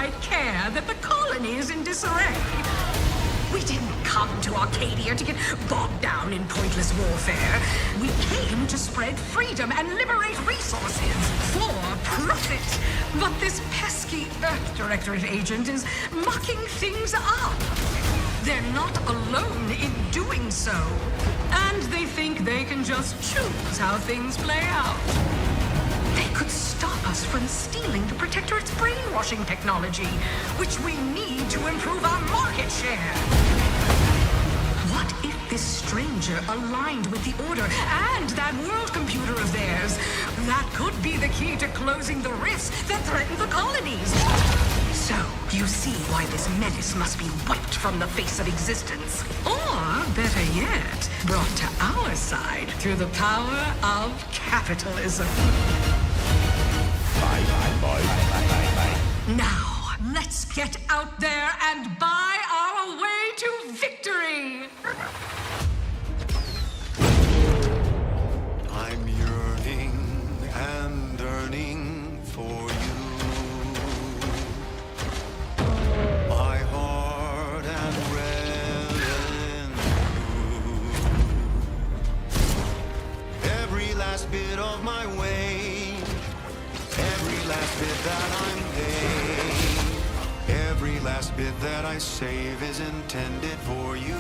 quite care that the colony is in disarray. We didn't come to Arcadia to get bogged down in pointless warfare. We came to spread freedom and liberate resources for profit. But this pesky Earth Directorate agent is mucking things up. They're not alone in doing so. And they think they can just choose how things play out. They could stop us from stealing the Protectorate's brainwashing technology, which we need to improve our market share. What if this stranger aligned with the Order and that world computer of theirs? That could be the key to closing the rifts that threaten the colonies. So, you see why this menace must be wiped from the face of existence. Or, better yet, brought to our side through the power of capitalism. Now, let's get out there and buy our way to victory! I'm yearning and yearning for you. My heart and revel in you. Every last bit of my way, every last bit that I'm paid, every last bit that I save is intended for you.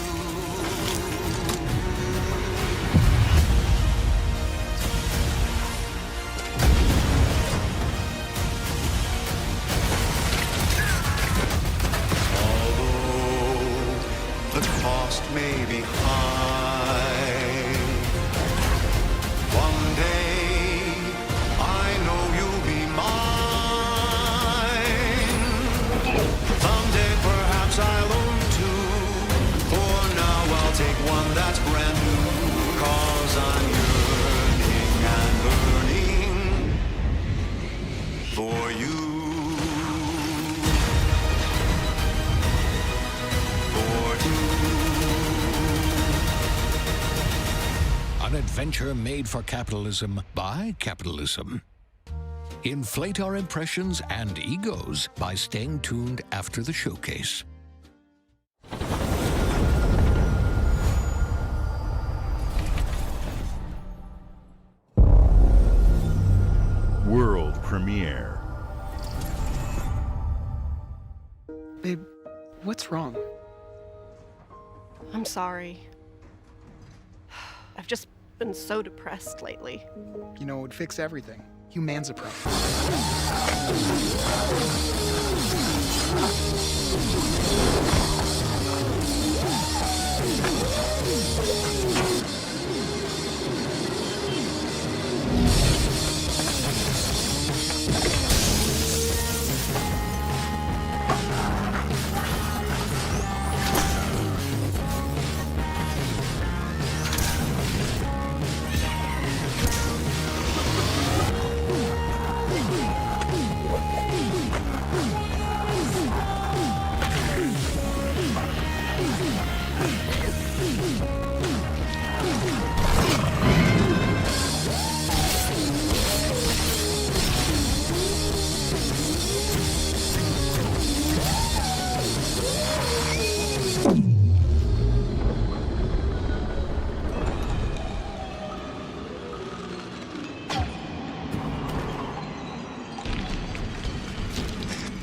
The cost may be high. One day, I know you'll be mine. Someday, perhaps I'll own two. For now, I'll take one that's brand new. 'Cause I'm yearning and burning for you. An adventure made for capitalism by capitalism. Inflate our impressions and egos by staying tuned after the showcase. World premiere. Babe, what's wrong? I'm sorry. I've just been so depressed lately. You know, it would fix everything. Humanzapron.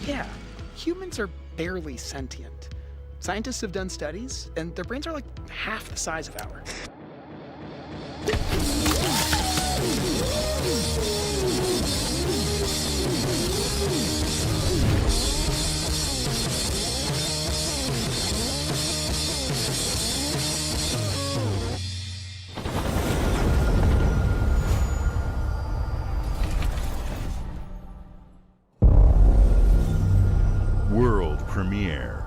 Yeah, humans are barely sentient. Scientists have done studies, and their brains are like half the size of ours. World premiere.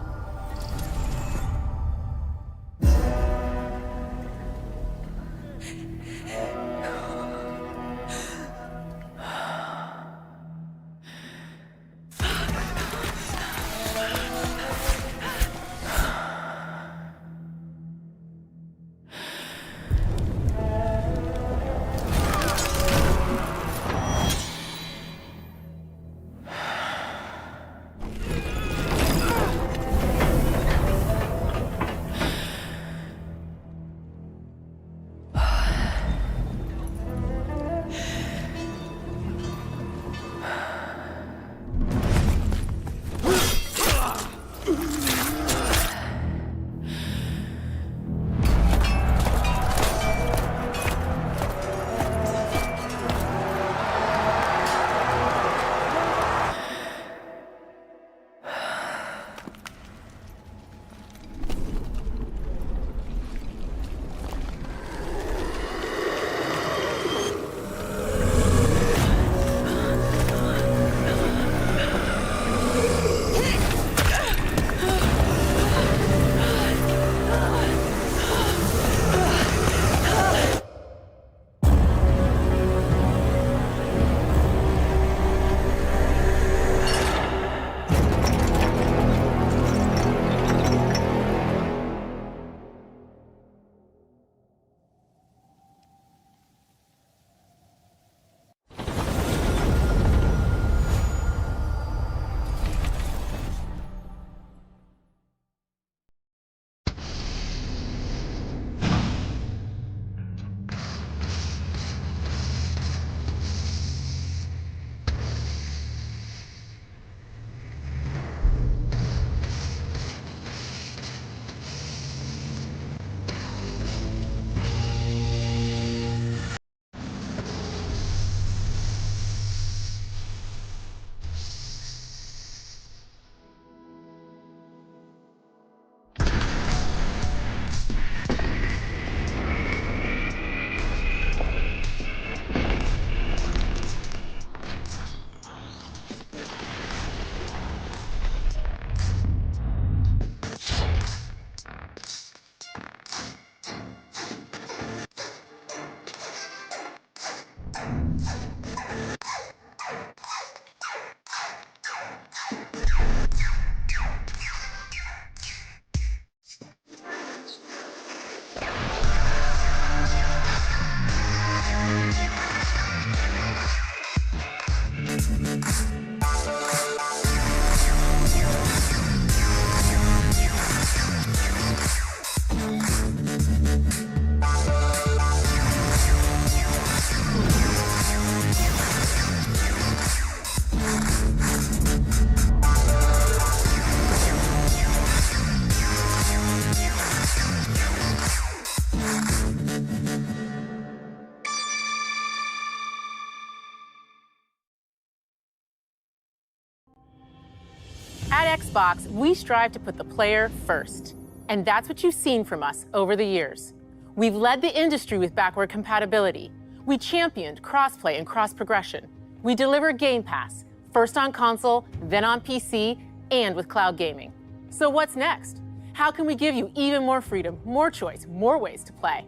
At Xbox, we strive to put the player first. And that's what you've seen from us over the years. We've led the industry with backward compatibility. We championed crossplay and cross-progression. We deliver Game Pass, first on console, then on PC, and with cloud gaming. So what's next? How can we give you even more freedom, more choice, more ways to play?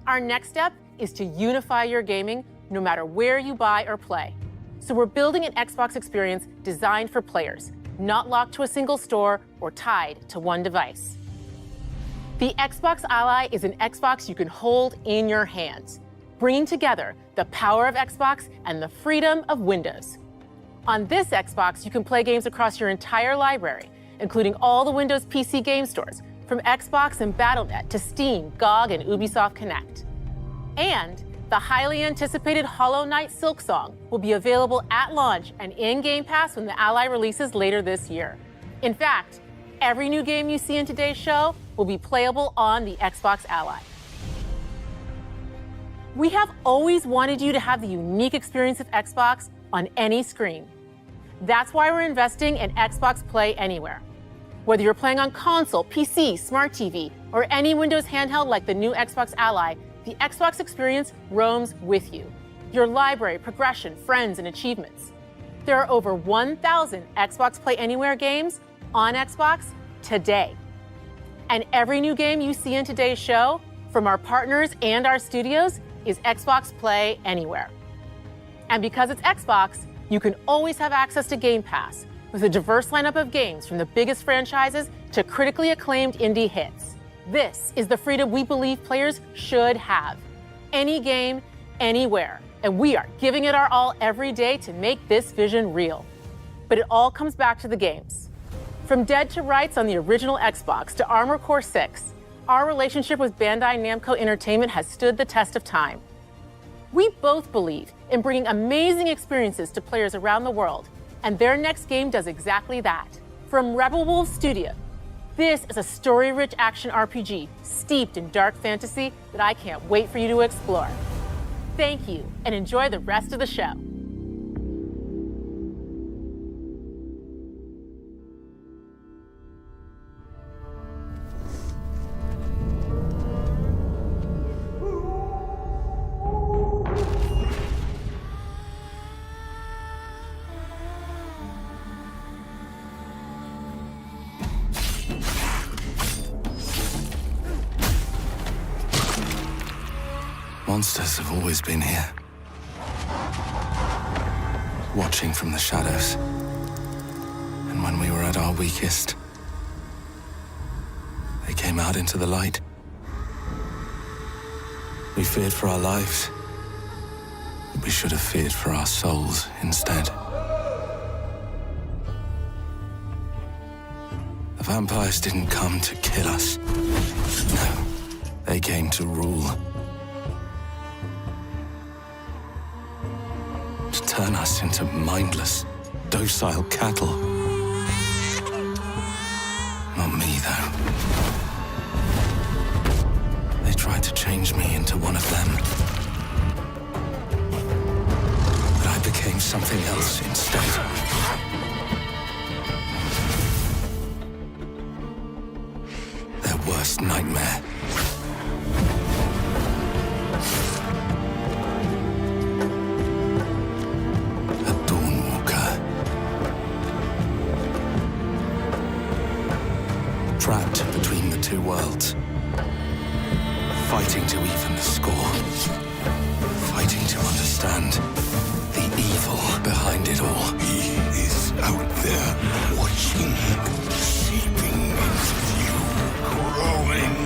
Our next step is to unify your gaming no matter where you buy or play. So we're building an Xbox experience designed for players, not locked to a single store or tied to one device. The Xbox Ally is an Xbox you can hold in your hands, bringing together the power of Xbox and the freedom of Windows. On this Xbox, you can play games across your entire library, including all the Windows PC game stores, from Xbox and Battle.net to Steam, GOG, and Ubisoft Connect. And the highly anticipated Hollow Knight Silksong will be available at launch and in Game Pass when the Ally releases later this year. In fact, every new game you see in today's show will be playable on the Xbox Ally. We have always wanted you to have the unique experience of Xbox on any screen. That's why we're investing in Xbox Play Anywhere. Whether you're playing on console, PC, smart TV, or any Windows handheld like the new Xbox Ally, the Xbox experience roams with you. Your library, progression, friends, and achievements. There are over 1,000 Xbox Play Anywhere games on Xbox today. And every new game you see in today's show, from our partners and our studios, is Xbox Play Anywhere. And because it's Xbox, you can always have access to Game Pass with a diverse lineup of games from the biggest franchises to critically acclaimed indie hits. This is the freedom we believe players should have. Any game, anywhere. And we are giving it our all every day to make this vision real. But it all comes back to the games. From Dead to Rights on the original Xbox to Armored Core 6, our relationship with Bandai Namco Entertainment has stood the test of time. We both believe in bringing amazing experiences to players around the world, and their next game does exactly that. From Rebel Wolves Studio, this is a story-rich action RPG steeped in dark fantasy that I can't wait for you to explore. Thank you, and enjoy the rest of the show. Monsters have always been here, watching from the shadows. And when we were at our weakest, they came out into the light. We feared for our lives, but we should have feared for our souls instead. The vampires didn't come to kill us. No, they came to rule. To turn us into mindless, docile cattle. Not me, though. They tried to change me into one of them. But I became something else instead. Their worst nightmare. Trapped between the two worlds. Fighting to even the score. Fighting to understand the evil behind it all. He is out there watching, seeping into you, growing.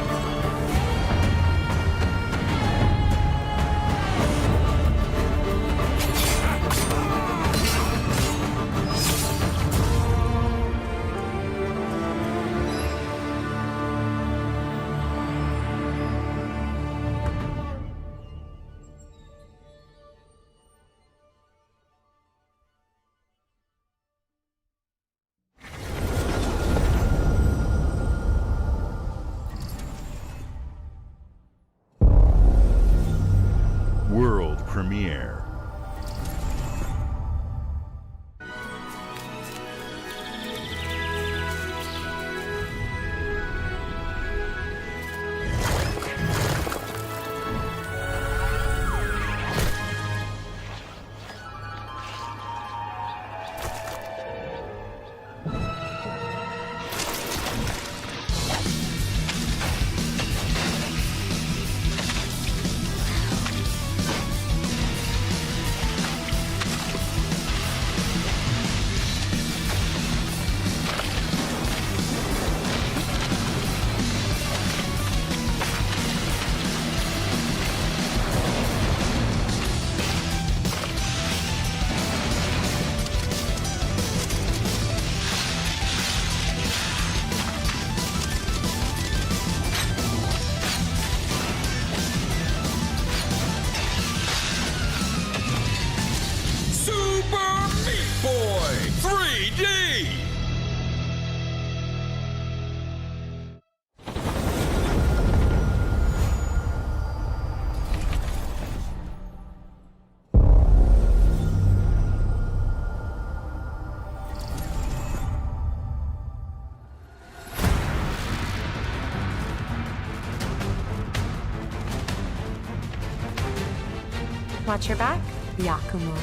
Watch your back, Yakumo.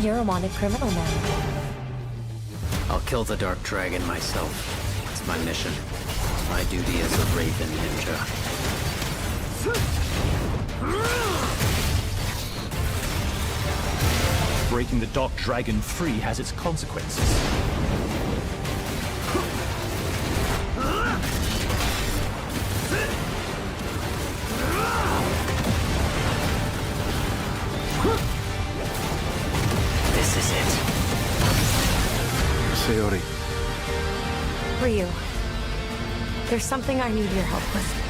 You're a wanted criminal now. I'll kill the Dark Dragon myself. It's my mission. My duty as a Raven Ninja. Breaking the Dark Dragon free has its consequences. This is it. Sayori. Ryu, there's something I need your help with.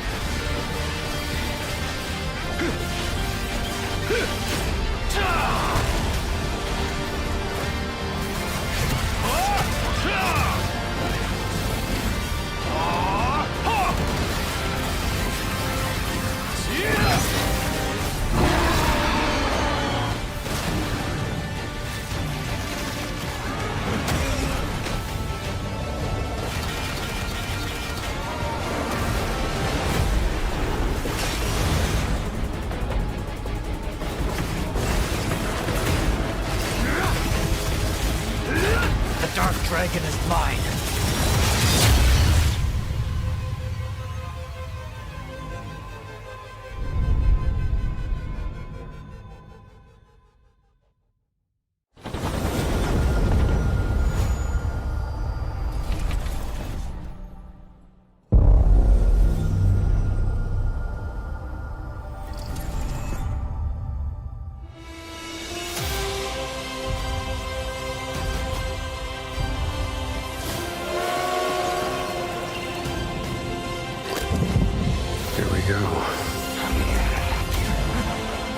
The Dark Dragon is mine. Here we go.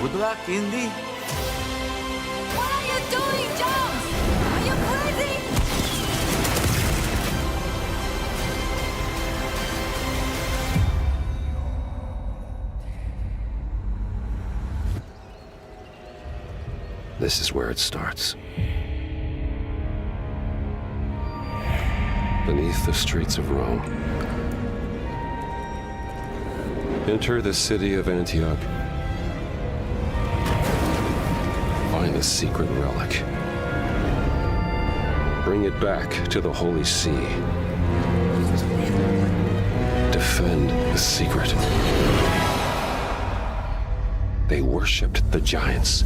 Good luck, Indy. What are you doing, Jones? Are you crazy? This is where it starts. Beneath the streets of Rome. Enter the city of Antioch. Find the secret relic. Bring it back to the Holy See. Defend the secret. They worshipped the giants.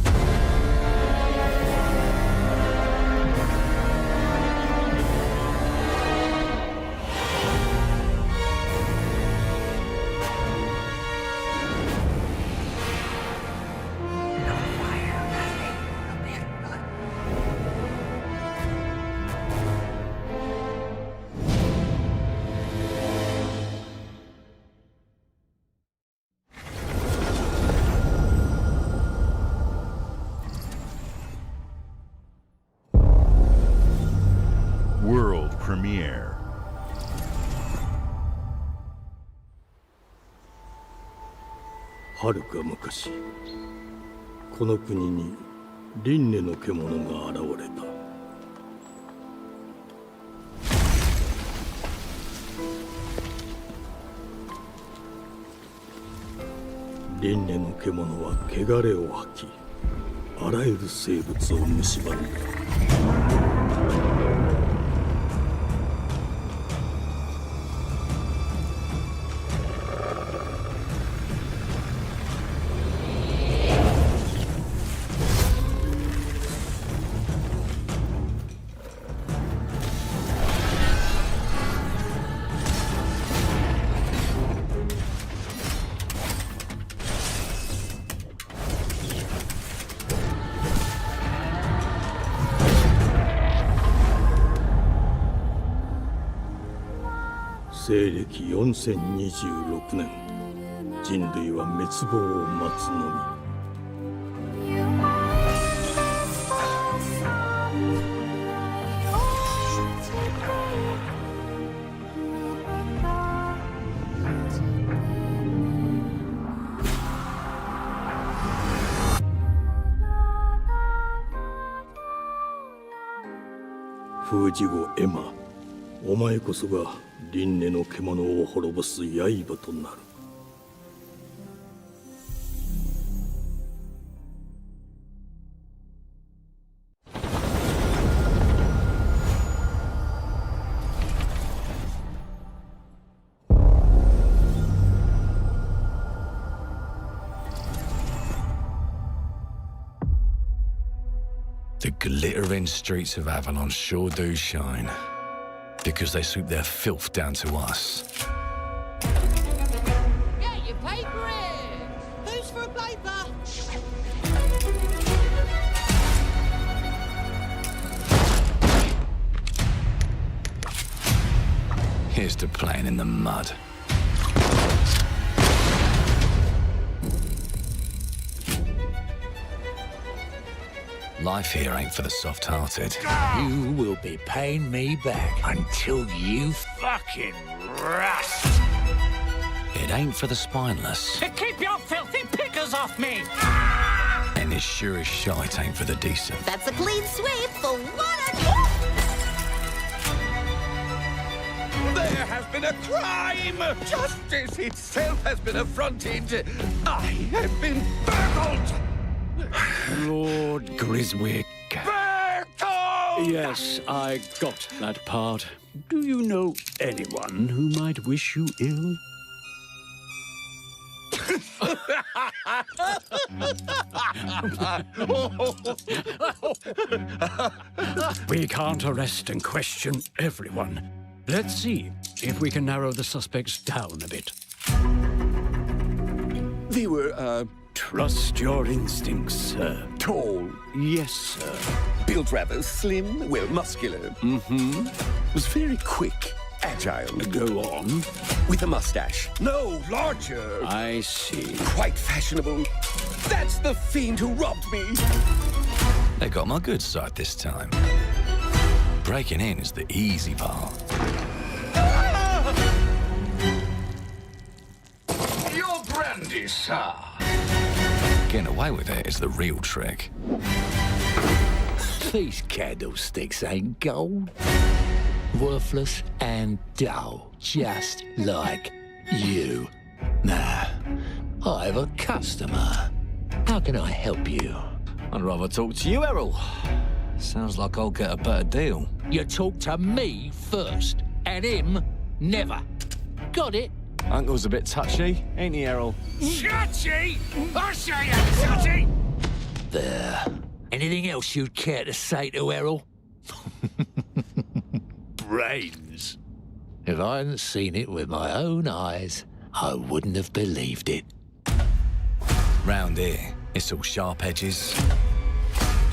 World premiere. 遥か昔、この国に輪廻の獣が現れた。輪廻の獣は汚れを吐き、あらゆる生物を蝕んだ。西暦4026年、人類は滅亡を待つのみ。封じ子エマ、お前こそが輪廻の獣を滅ぼす刃となる。The glittering streets of Avalon sure do shine. Because they sweep their filth down to us. Get your paper in! Who's for a paper? Here's to playing in the mud. Life here ain't for the soft-hearted. You will be paying me back until you fucking rust. It ain't for the spineless. Keep your filthy pickers off me! And it sure as shite ain't for the decent. That's a clean sweep for one and... There has been a crime! Justice itself has been affronted! I have been burgled! Lord Griswick. Burgled! Yes, I got that part. Do you know anyone who might wish you ill? We can't arrest and question everyone. Let's see if we can narrow the suspects down a bit. They were, Trust your instincts, sir. tall, Yes, sir. built rather slim, well, muscular. Mm-hmm. Was very quick, agile, Go on. with a mustache. No, larger. I see. Quite fashionable. That's the fiend who robbed me. They got my good side this time. Breaking in is the easy part. Your brandy, sir. Getting away with it is the real trick. These candlesticks ain't gold. Worthless and dull, just like you. Nah, I have a customer. How can I help you? I'd rather talk to you, Errol. Sounds like I'll get a better deal. You talk to me first, and him never. Got it? Uncle's a bit touchy, ain't he, Errol? Touchy? I say I'm touchy! There. Anything else you'd care to say to Errol? Brains. If I hadn't seen it with my own eyes, I wouldn't have believed it. Round here, it's all sharp edges,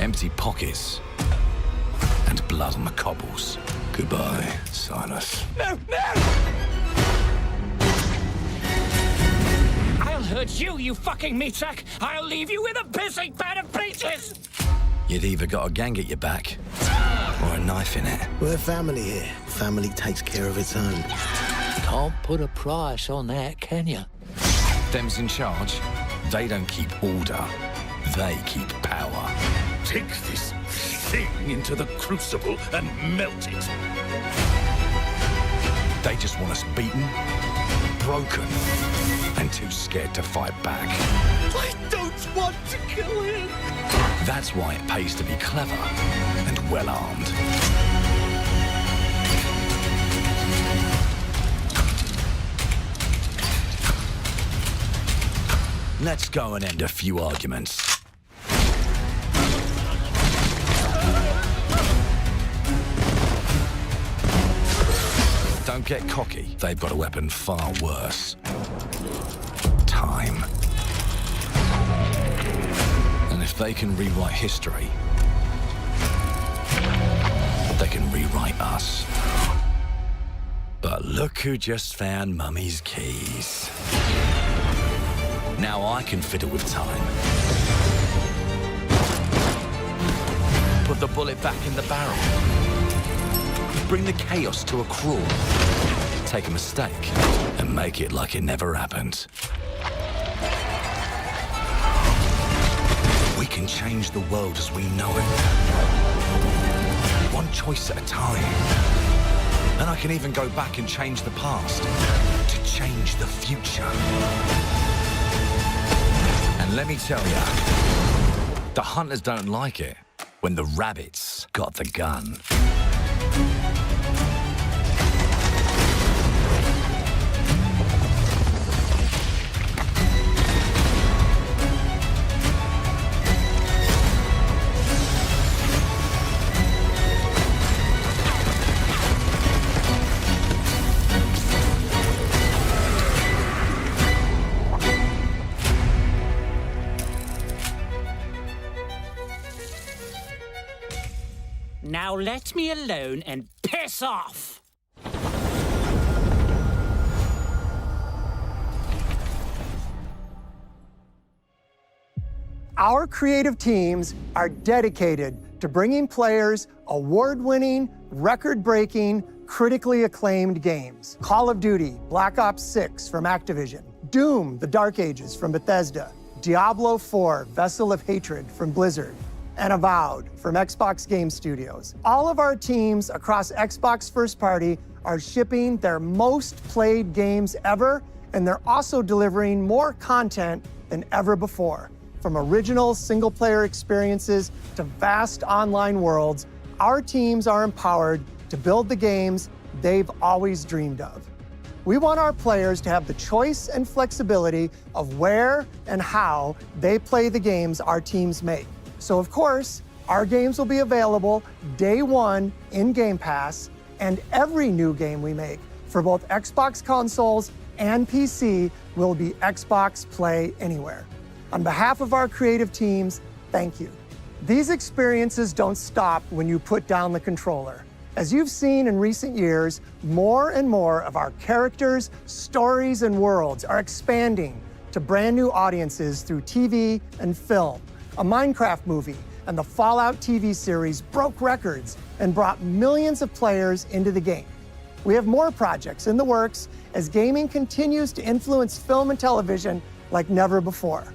empty pockets, and blood on the cobbles. Goodbye, Silas. No, no! I'll hurt you, you fucking meatsack! I'll leave you with a pissing bed of pieces! You'd either got a gang at your back, or a knife in it. We're family here. Family takes care of its own. Can't put a price on that, can you? Them's in charge. They don't keep order. They keep power. Take this thing into the crucible and melt it. They just want us beaten, broken, and too scared to fight back. I don't want to kill him. That's why it pays to be clever and well-armed. Let's go and end a few arguments. Don't get cocky. They've got a weapon far worse. Time. And if they can rewrite history, they can rewrite us. But look who just found Mummy's keys. Now I can fiddle with time. Put the bullet back in the barrel. Bring the chaos to a crawl. Take a mistake and make it like it never happened. We can change the world as we know it. One choice at a time. And I can even go back and change the past to change the future. And let me tell ya, the hunters don't like it when the rabbits got the gun. Now let me alone and piss off! Our creative teams are dedicated to bringing players award-winning, record-breaking, critically acclaimed games. Call of Duty, Black Ops 6 from Activision, Doom, The Dark Ages from Bethesda, Diablo 4, Vessel of Hatred from Blizzard, and Avowed from Xbox Game Studios. All of our teams across Xbox First Party are shipping their most played games ever, and they're also delivering more content than ever before. From original single-player experiences to vast online worlds, our teams are empowered to build the games they've always dreamed of. We want our players to have the choice and flexibility of where and how they play the games our teams make. So of course, our games will be available day one in Game Pass, and every new game we make for both Xbox consoles and PC will be Xbox Play Anywhere. On behalf of our creative teams, thank you. These experiences don't stop when you put down the controller. As you've seen in recent years, more and more of our characters, stories, and worlds are expanding to brand new audiences through TV and film. A Minecraft movie and the Fallout TV series broke records and brought millions of players into the game. We have more projects in the works as gaming continues to influence film and television like never before.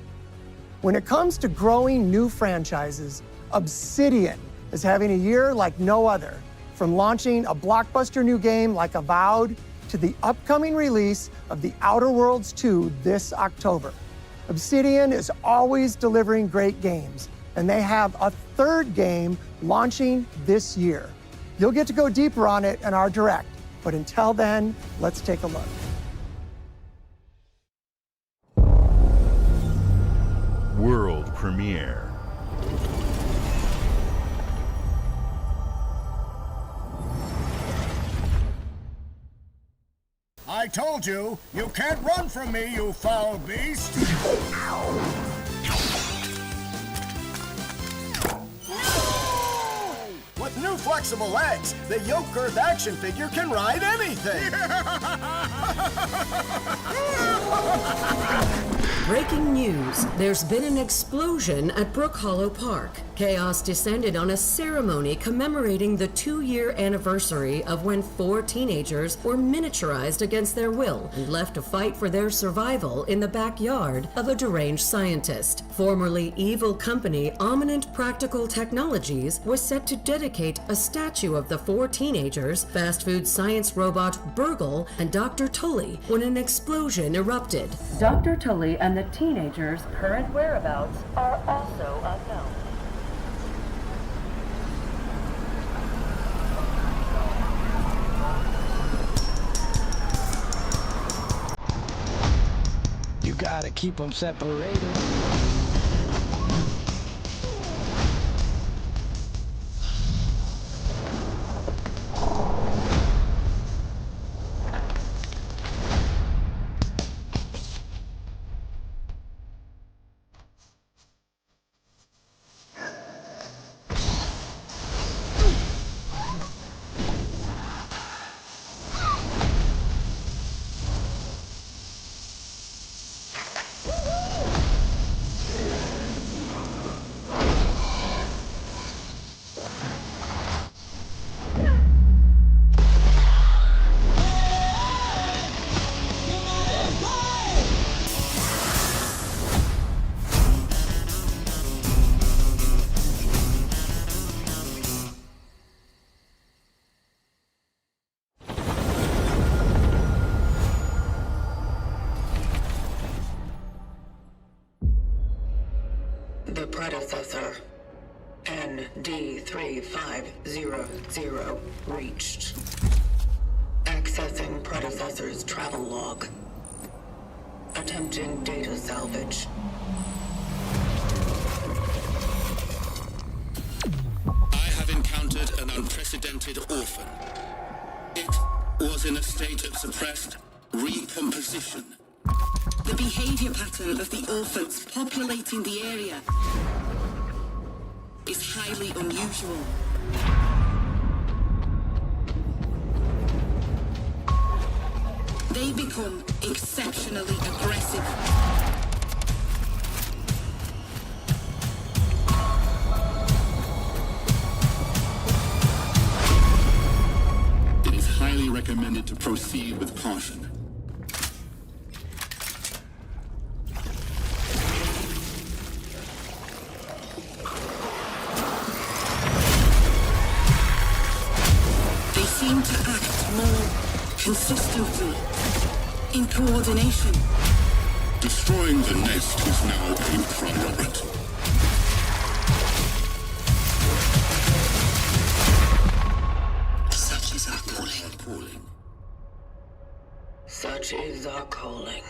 When it comes to growing new franchises, Obsidian is having a year like no other. From launching a blockbuster new game like Avowed to the upcoming release of The Outer Worlds 2 this October. Obsidian is always delivering great games, and they have a third game launching this year. You'll get to go deeper on it in our Direct, but until then, let's take a look. World premiere. I told you, you can't run from me, you foul beast! With new flexible legs, the Yoke Girth action figure can ride anything! Breaking news. There's been an explosion at Brook Hollow Park. Chaos descended on a ceremony commemorating the 2-year anniversary of when 4 teenagers were miniaturized against their will and left to fight for their survival in the backyard of a deranged scientist. Formerly evil company Ominent Practical Technologies was set to dedicate a statue of the 4 teenagers, fast food science robot Burgle, and Dr. Tully when an explosion erupted. Dr. Tully and the teenagers' current whereabouts are also unknown. You gotta keep them separated. The predecessor, ND3500, reached. Accessing predecessor's travel log. Attempting data salvage. I have encountered an unprecedented orphan. It was in a state of suppressed recomposition. The behavior pattern of the orphans populating the area is highly unusual. they become exceptionally aggressive. It is highly recommended to proceed with caution. They seem to act more consistently, in coordination. Destroying the nest is now a priority. Such is our calling. Such is our calling.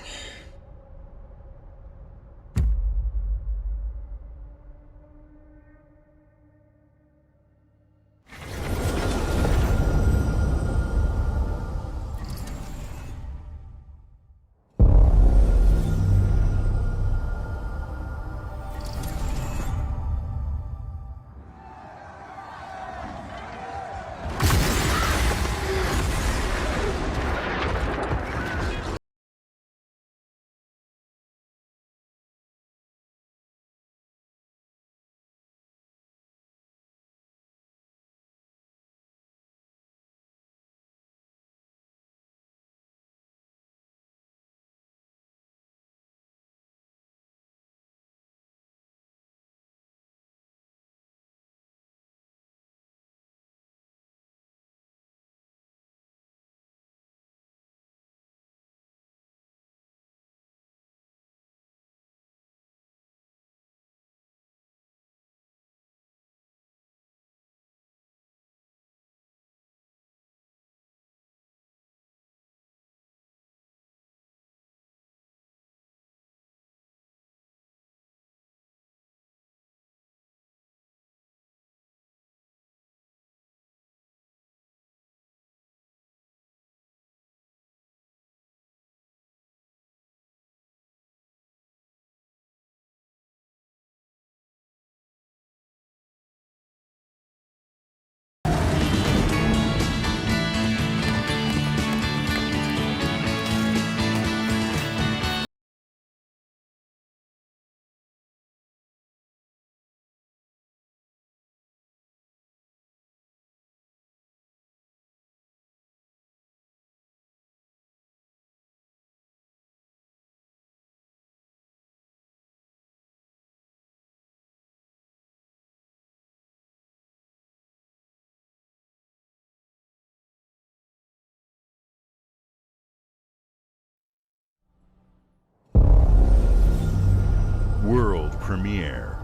World premiere.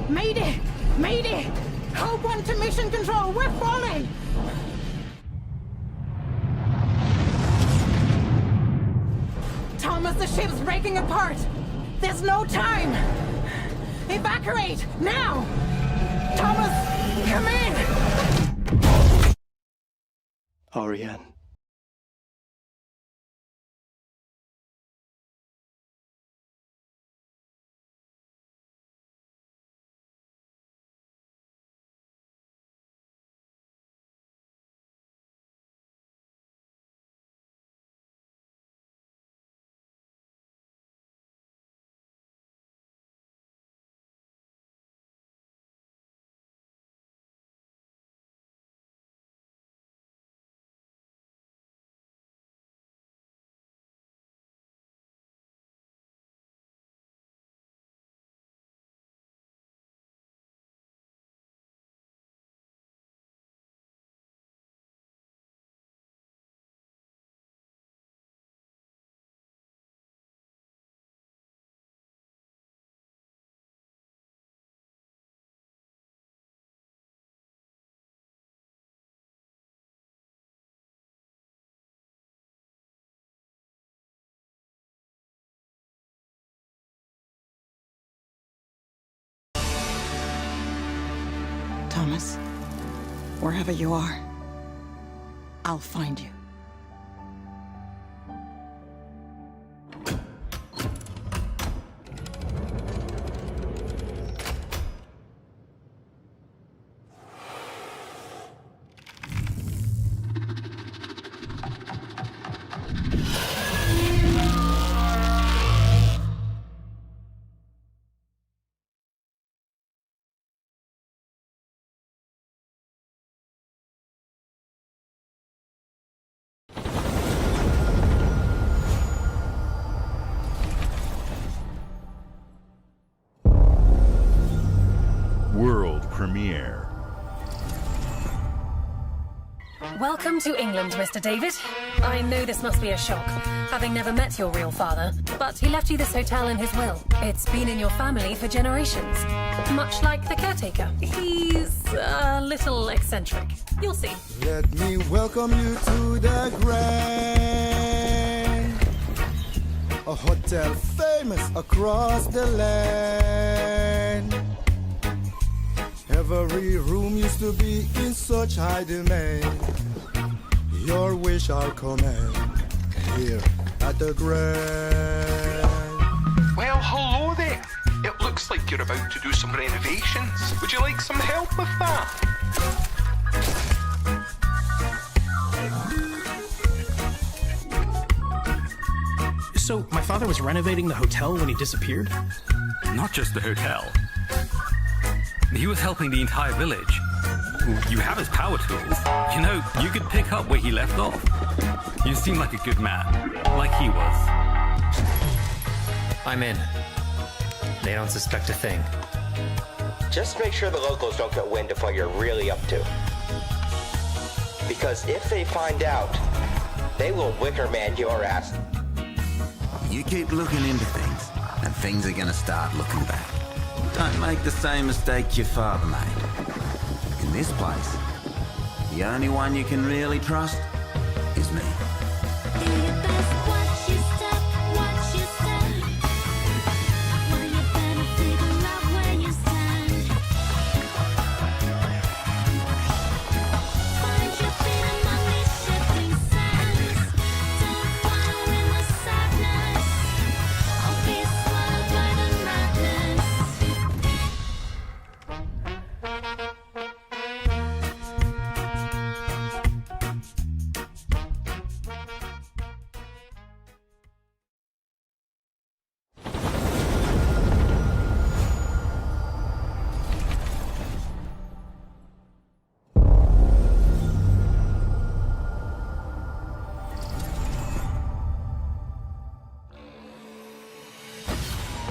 Mayday! Mayday! Hope 1 to mission control, we're falling! Thomas, the ship's breaking apart! There's no time! Evacuate! Now! Thomas, come in! Ariane. Thomas, wherever you are, I'll find you. Welcome to England, Mr. David. I know this must be a shock, having never met your real father, but he left you this hotel in his will. It's been in your family for generations, much like the caretaker. He's a little eccentric. You'll see. Let me welcome you to the Grand, a hotel famous across the land. Every room used to be in such high demand. Your wish our command here at the Grand. Well, hello there. It looks like you're about to do some renovations. Would you like some help with that? So, my father was renovating the hotel when he disappeared? Not just the hotel. He was helping the entire village. You have his power tools. You know, you could pick up where he left off. You seem like a good man, like he was. I'm in. They don't suspect a thing. Just make sure the locals don't get wind of what you're really up to. Because if they find out, they will wicker man your ass. You keep looking into things, and things are gonna start looking back. Don't make the same mistake your father made. In this place, the only one you can really trust is me.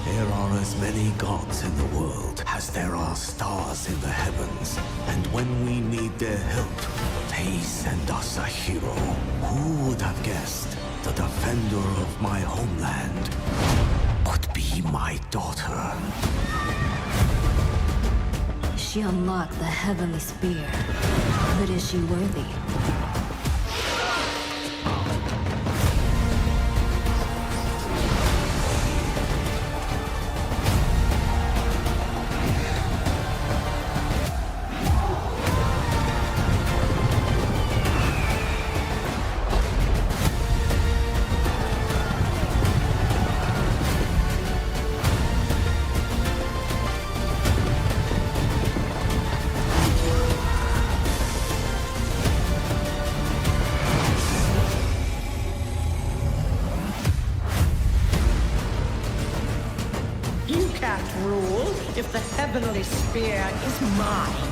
There are as many gods in the world as there are stars in the heavens. And when we need their help, they send us a hero. Who would have guessed the defender of my homeland would be my daughter? She unlocked the heavenly spear, but is she worthy? You can't rule if the heavenly spear is mine.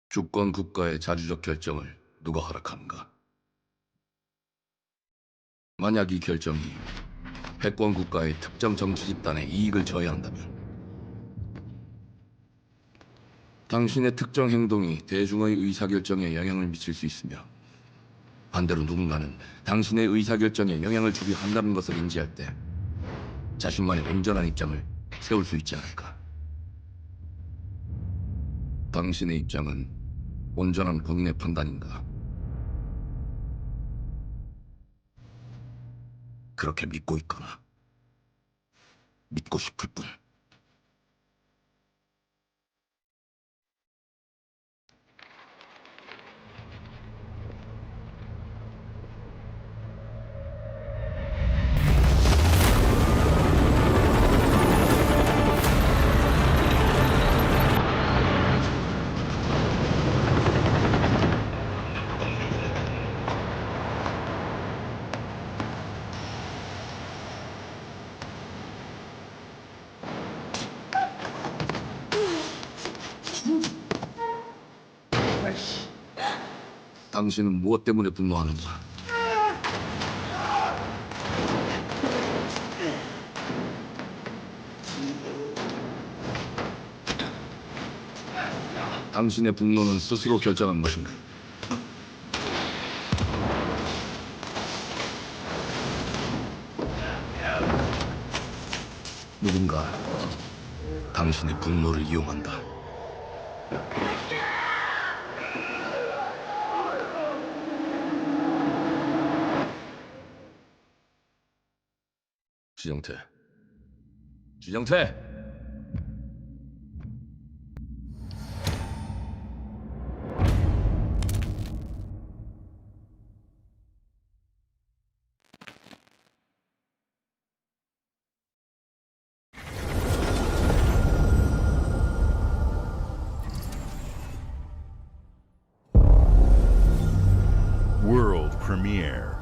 주권 국가의 자주적 결정을 누가 허락하는가? 만약 이 결정이 패권 국가의 특정 정치 집단의 이익을 저해한다면 당신의 특정 행동이 대중의 의사결정에 영향을 미칠 수 있으며 반대로 누군가는 당신의 의사결정에 영향을 주게 한다는 것을 인지할 때 자신만의 온전한 입장을 세울 수 있지 않을까? 당신의 입장은 온전한 본인의 판단인가? 그렇게 믿고 있거나 믿고 싶을 뿐. 당신은 무엇 때문에 분노하는가? 당신의 분노는 스스로 결정한 것인가? 누군가 당신의 분노를 이용한다. 주정태. 주정태! World premiere.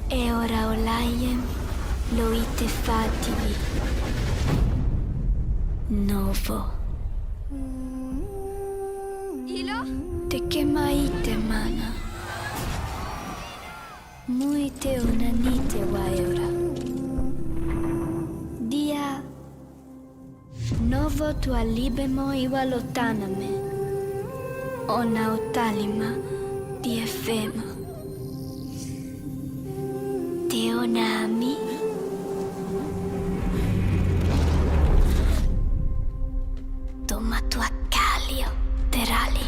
E ora Olaiem lo ite fativi. Novo. Ilo? Te que maite mana. Muite unanite waeora. Dia. Novo tu alibemo iwa lotaname. Ona otalima di efema. Teonami. Toma tu accalio, Terali.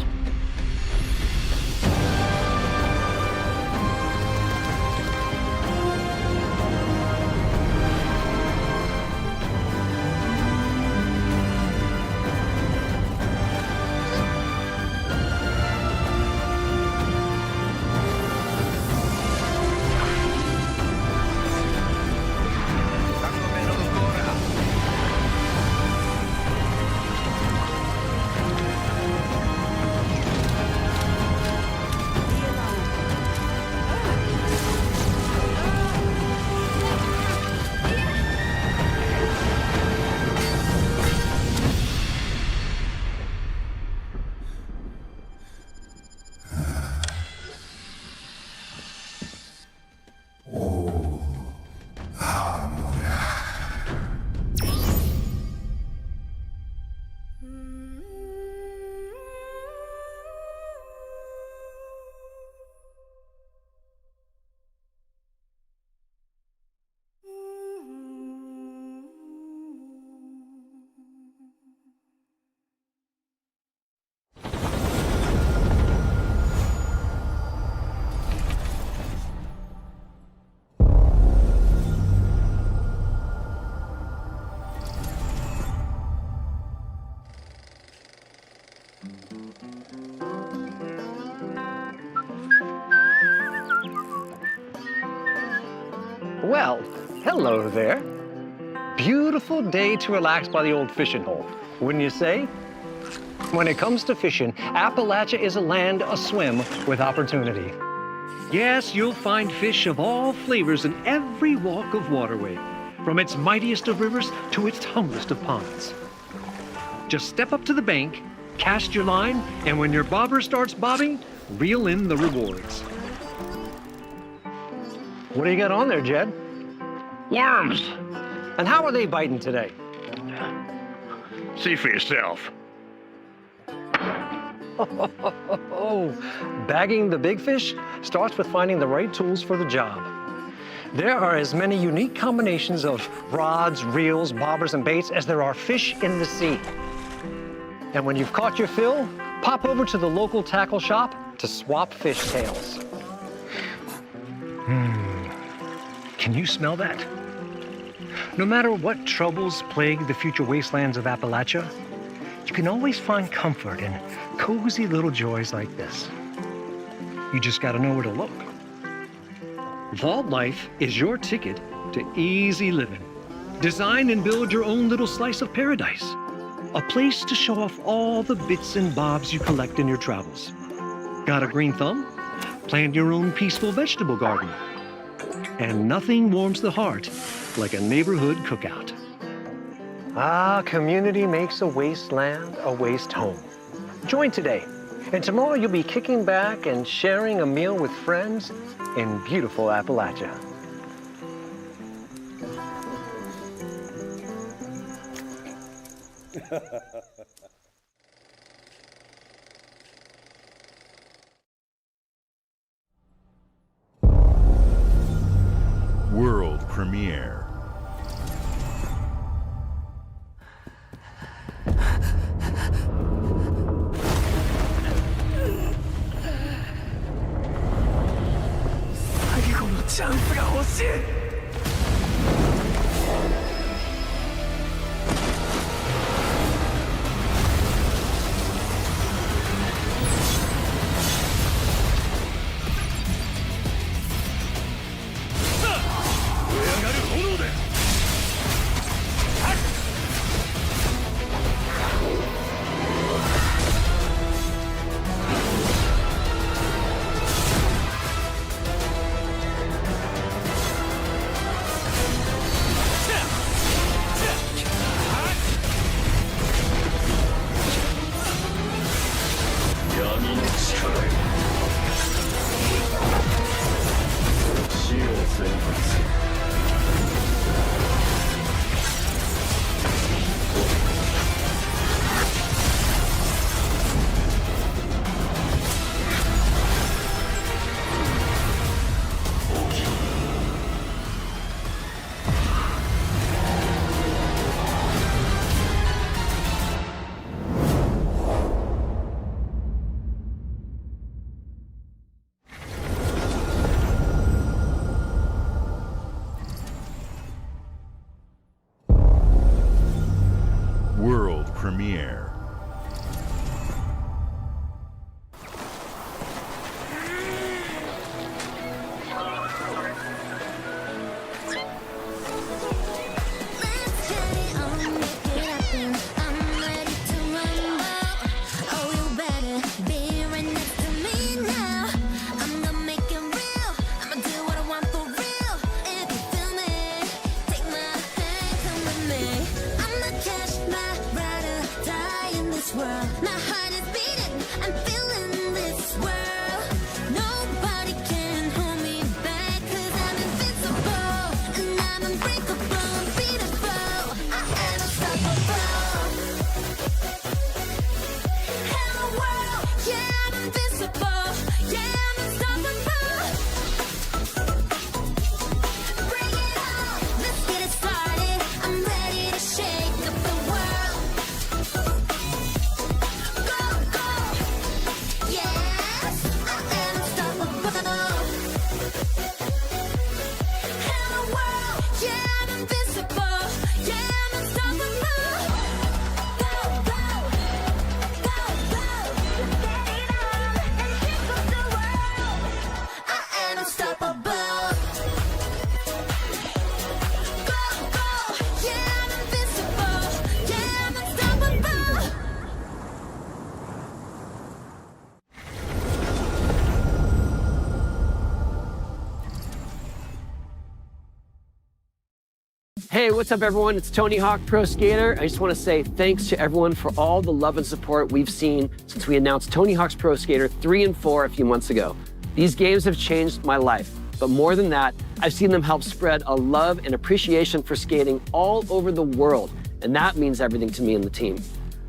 Well, hello there. Beautiful day to relax by the old fishing hole, wouldn't you say? When it comes to fishing, Appalachia is a land aswim with opportunity. Yes, you'll find fish of all flavors in every walk of waterway, from its mightiest of rivers to its humblest of ponds. Just step up to the bank, cast your line, and when your bobber starts bobbing, reel in the rewards. What do you got on there, Jed? Worms! And how are they biting today? See for yourself. Bagging the big fish starts with finding the right tools for the job. There are as many unique combinations of rods, reels, bobbers, and baits as there are fish in the sea. And when you've caught your fill, pop over to the local tackle shop to swap fish tails. Can you smell that? No matter what troubles plague the future wastelands of Appalachia, you can always find comfort in cozy little joys like this. You just gotta know where to look. Vault Life is your ticket to easy living. Design and build your own little slice of paradise. A place to show off all the bits and bobs you collect in your travels. Got a green thumb? Plant your own peaceful vegetable garden. And nothing warms the heart like a neighborhood cookout. Ah, community makes a wasteland a waste home. Join today, and tomorrow you'll be kicking back and sharing a meal with friends in beautiful Appalachia. World premiere. World premiere. Hey, what's up everyone? It's Tony Hawk Pro Skater. I just want to say thanks to everyone for all the love and support we've seen since we announced Tony Hawk's Pro Skater 3 and 4 a few months ago. These games have changed my life, but more than that, I've seen them help spread a love and appreciation for skating all over the world, and that means everything to me and the team.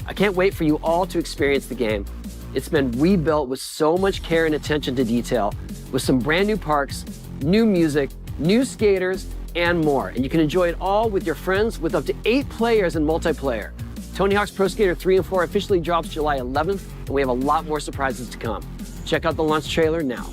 I can't wait for you all to experience the game. It's been rebuilt with so much care and attention to detail, with some brand new parks, new music, new skaters, and more. And you can enjoy it all with your friends with up to 8 players in multiplayer. Tony Hawk's Pro Skater 3 and 4 officially drops July 11th, and we have a lot more surprises to come. Check out the launch trailer now.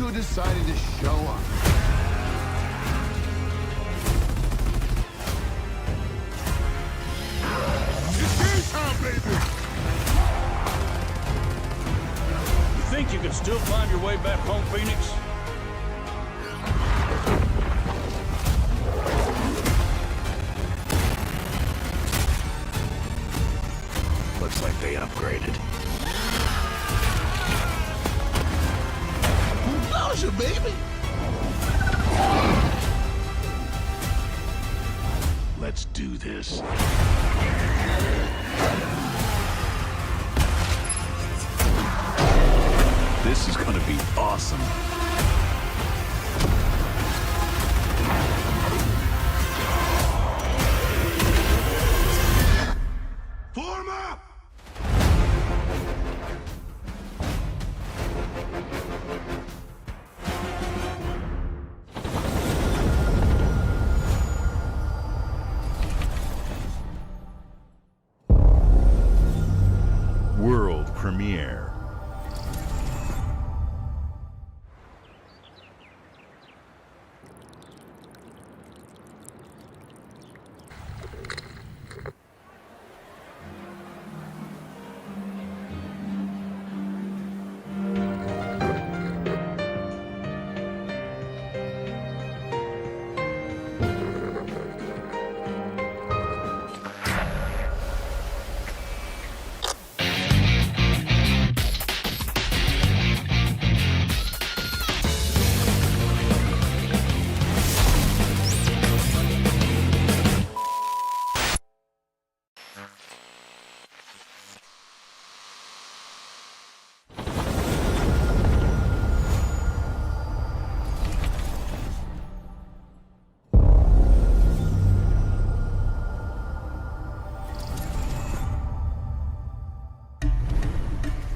who decided to show up. It's game time, baby! You think you can still find your way back home, Phoenix? Looks like they upgraded. Nausea, baby! Let's do this. This is gonna be awesome. Form up! World premiere.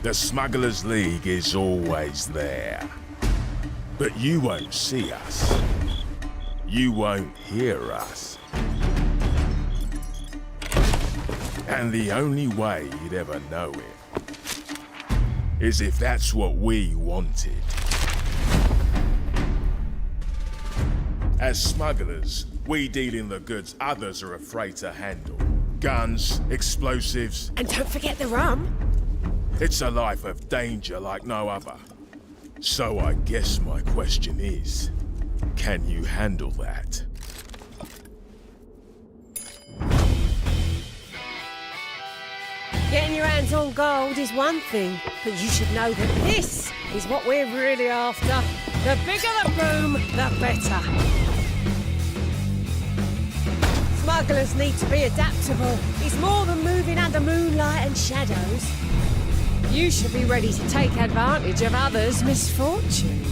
The Smugglers League is always there. But you won't see us. You won't hear us. And the only way you'd ever know it is if that's what we wanted. As smugglers, we deal in the goods others are afraid to handle. Guns, explosives. And don't forget the rum. It's a life of danger like no other. So I guess my question is, can you handle that? Getting your hands on gold is one thing, but you should know that this is what we're really after. The bigger the boom, the better. Smugglers need to be adaptable. It's more than moving under moonlight and shadows. You should be ready to take advantage of others' misfortune.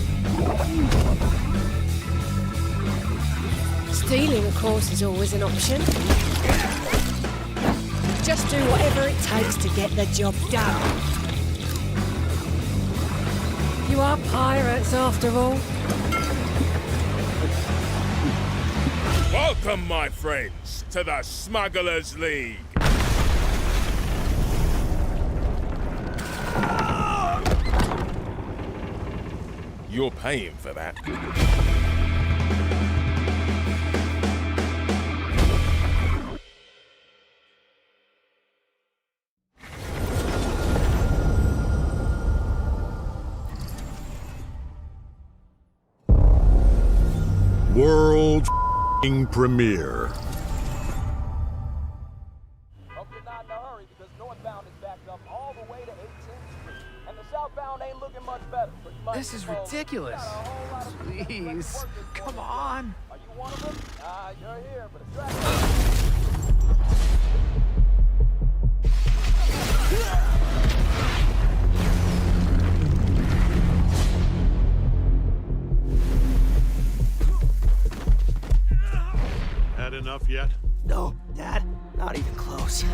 Stealing, of course, is always an option. Just do whatever it takes to get the job done. You are pirates, after all. Welcome, my friends, to the Smugglers League. You're paying for that. World premiere. Hope you're not in a hurry because northbound is backed up all the way to 18th Street. And the southbound ain't looking much better. This is ridiculous. Please, come on. Are you one of them? You're here, but it's right. Had enough yet? No, Dad, not even close.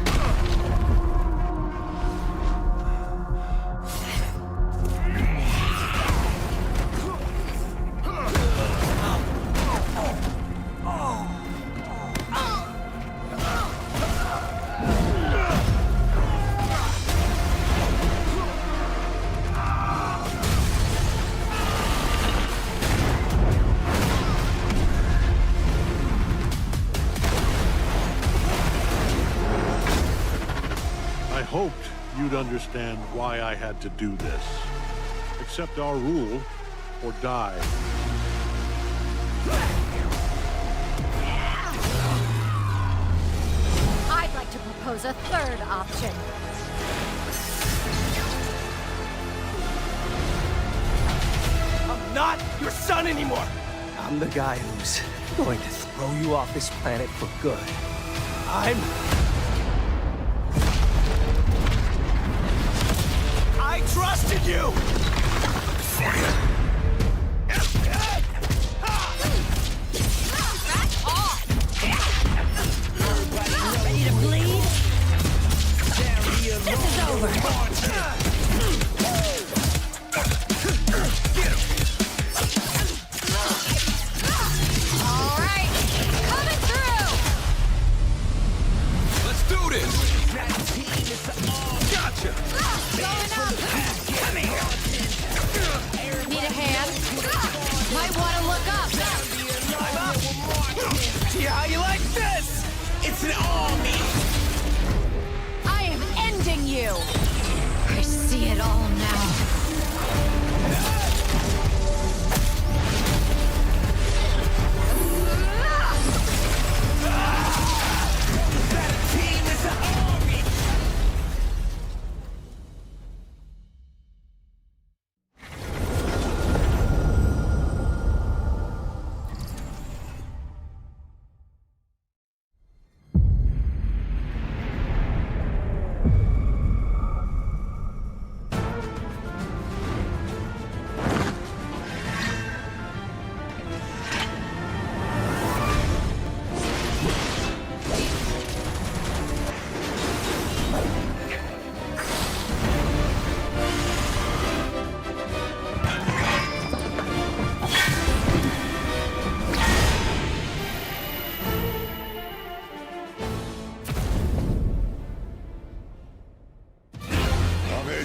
you'd understand why I had to do this. Accept our rule, or die. I'd like to propose a third option. I'm not your son anymore! I'm the guy who's going to throw you off this planet for good. I trusted you! Ready to bleed? This is over. All right, coming through. Let's do this! Gotcha! Going up. Come here. Need a hand? Might want to look up. I'm up! See how you like this? It's an army! I am ending you. I see it all now.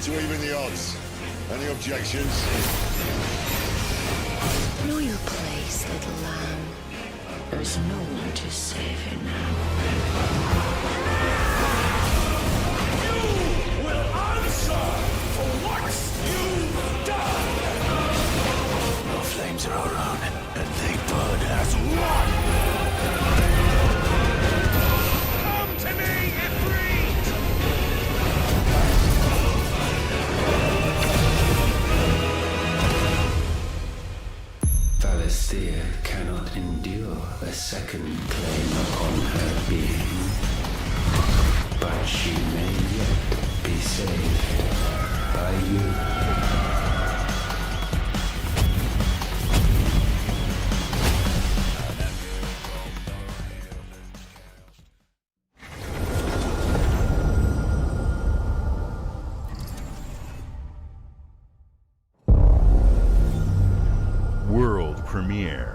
To even the odds. Any objections? Know your place, little lamb. There's no one to save you now. You will answer for what you've done! The flames are around, and they burn as one! Come to me, Ifrit! Valisthea cannot endure a second claim upon her being. But she may yet be saved by you. World premiere.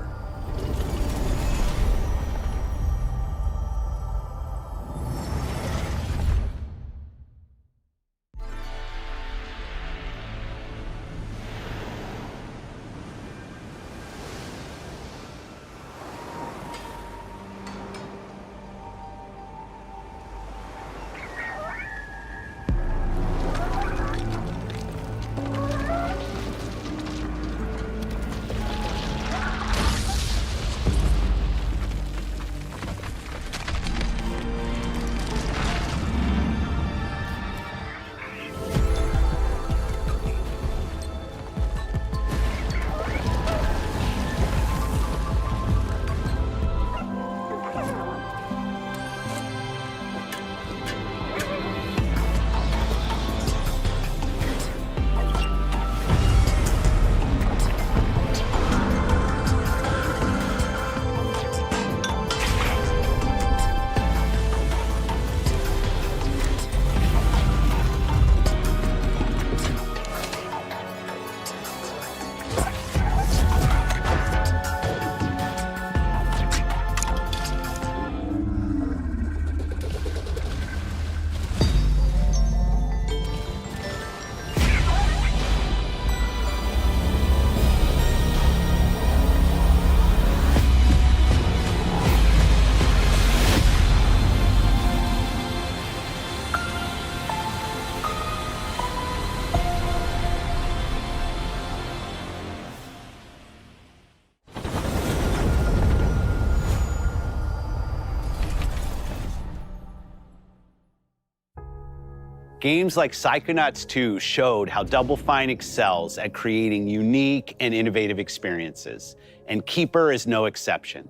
Games like Psychonauts 2 showed how Double Fine excels at creating unique and innovative experiences, and Keeper is no exception.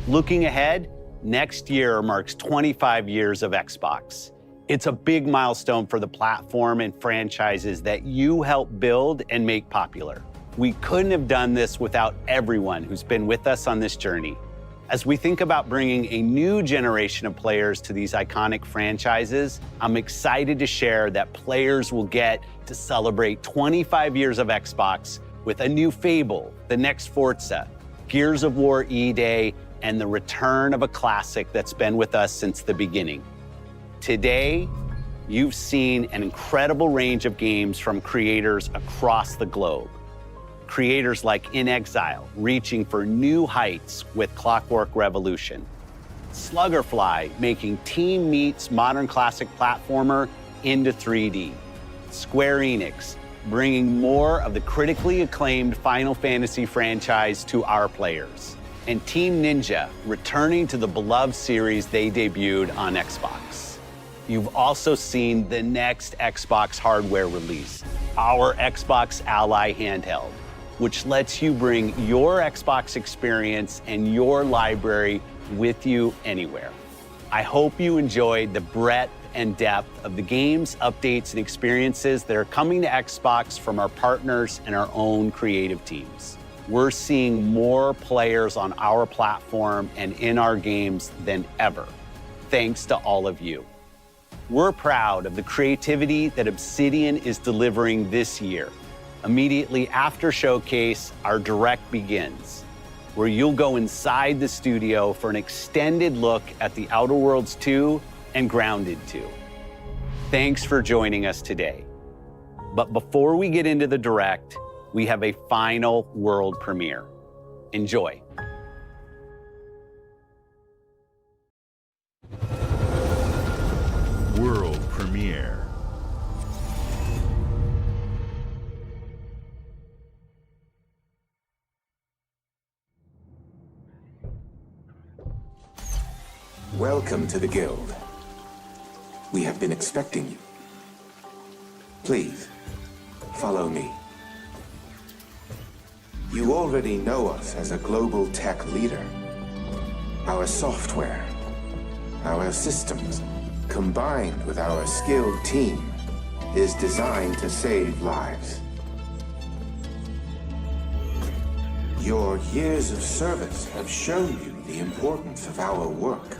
Looking ahead, next year marks 25 years of Xbox. It's a big milestone for the platform and franchises that you helped build and make popular. We couldn't have done this without everyone who's been with us on this journey. As we think about bringing a new generation of players to these iconic franchises, I'm excited to share that players will get to celebrate 25 years of Xbox with a new Fable, the next Forza, Gears of War E-Day, and the return of a classic that's been with us since the beginning. Today, you've seen an incredible range of games from creators across the globe. Creators like inXile, reaching for new heights with Clockwork Revolution. Sluggerfly, making Team Meat's modern classic platformer into 3D. Square Enix, bringing more of the critically acclaimed Final Fantasy franchise to our players. And Team Ninja, returning to the beloved series they debuted on Xbox. You've also seen the next Xbox hardware release, our Xbox Ally handheld, which lets you bring your Xbox experience and your library with you anywhere. I hope you enjoyed the breadth and depth of the games, updates, and experiences that are coming to Xbox from our partners and our own creative teams. We're seeing more players on our platform and in our games than ever, thanks to all of you. We're proud of the creativity that Obsidian is delivering this year. Immediately after Showcase, our Direct begins, where you'll go inside the studio for an extended look at The Outer Worlds 2 and Grounded 2. Thanks for joining us today. But before we get into the Direct, we have a final world premiere. Enjoy. World premiere. Welcome to the Guild. We have been expecting you. Please, follow me. You already know us as a global tech leader. Our software, our systems, combined with our skilled team, is designed to save lives. Your years of service have shown you the importance of our work.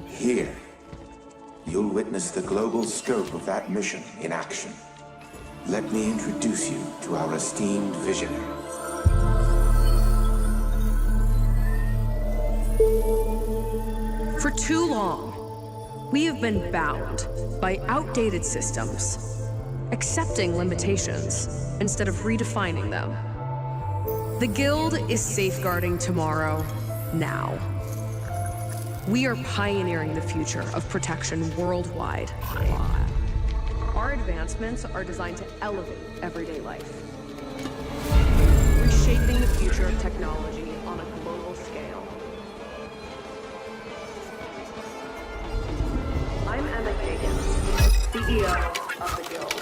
Here, you'll witness the global scope of that mission in action. Let me introduce you to our esteemed visionary. For too long, we have been bound by outdated systems, accepting limitations instead of redefining them. The Guild is safeguarding tomorrow, now. We are pioneering the future of protection worldwide. Our advancements are designed to elevate everyday life, reshaping the future of technology on a global scale. I'm Emma Kagan, CEO of the Guild.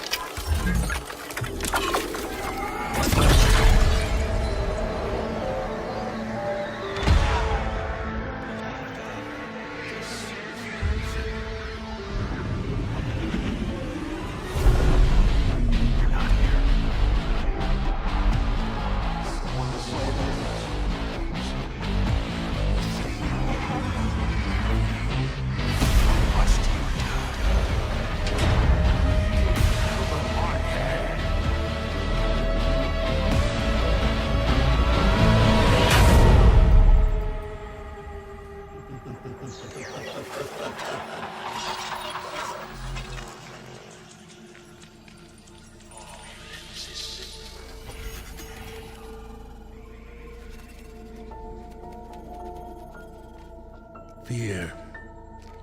Fear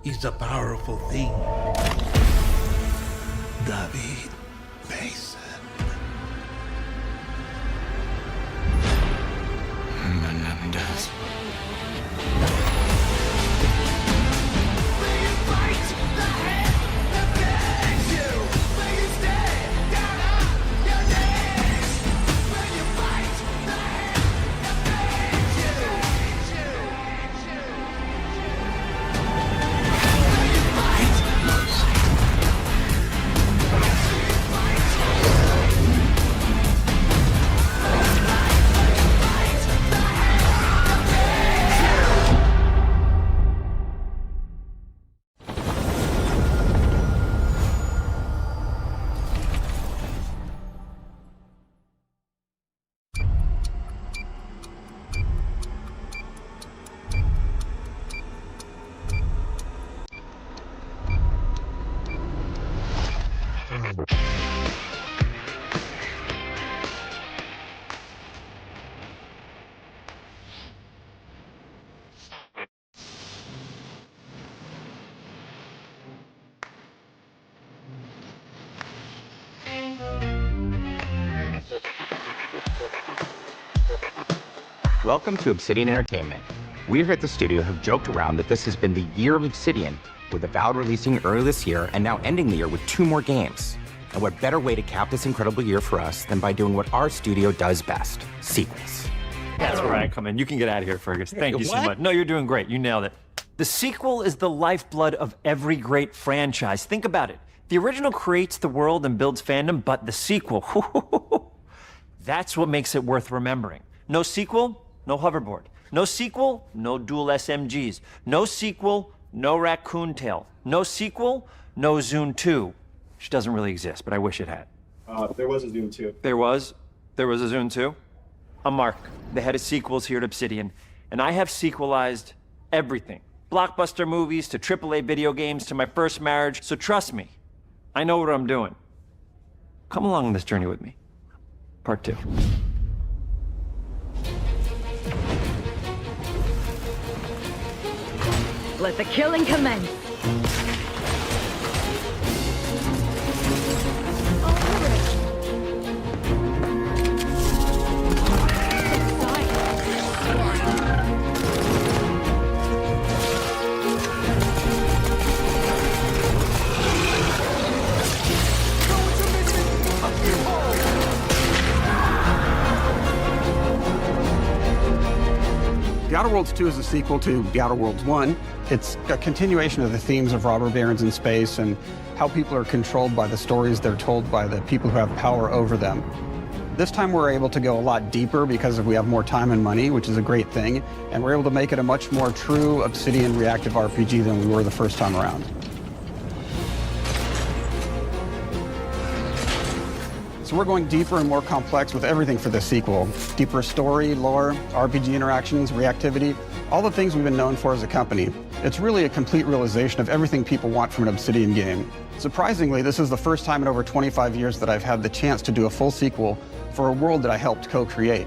is a powerful thing. David Mason. Menendez. Welcome to Obsidian Entertainment. We here at the studio have joked around that this has been the year of Obsidian, with Avowed releasing early this year and now ending the year with 2 more games. And what better way to cap this incredible year for us than by doing what our studio does best, sequels. That's where I come in. You can get out of here, Fergus. Thank you so much. No, you're doing great. You nailed it. The sequel is the lifeblood of every great franchise. Think about it. The original creates the world and builds fandom, but the sequel, that's what makes it worth remembering. No sequel, no hoverboard. No sequel, no dual SMGs. No sequel, no Raccoon Tail. No sequel, no Zune 2. Which doesn't really exist, but I wish it had. There was a Zune 2. There was a Zune 2? I'm Mark, the head of sequels here at Obsidian, and I have sequelized everything. Blockbuster movies to AAA video games to my first marriage, so trust me, I know what I'm doing. Come along on this journey with me. Part 2. Let the killing commence. The Outer Worlds 2 is a sequel to The Outer Worlds 1. It's a continuation of the themes of robber barons in space and how people are controlled by the stories they're told by the people who have power over them. This time we're able to go a lot deeper because we have more time and money, which is a great thing, and we're able to make it a much more true Obsidian reactive RPG than we were the first time around. So we're going deeper and more complex with everything for this sequel. Deeper story, lore, RPG interactions, reactivity, all the things we've been known for as a company. It's really a complete realization of everything people want from an Obsidian game. Surprisingly, this is the first time in over 25 years that I've had the chance to do a full sequel for a world that I helped co-create.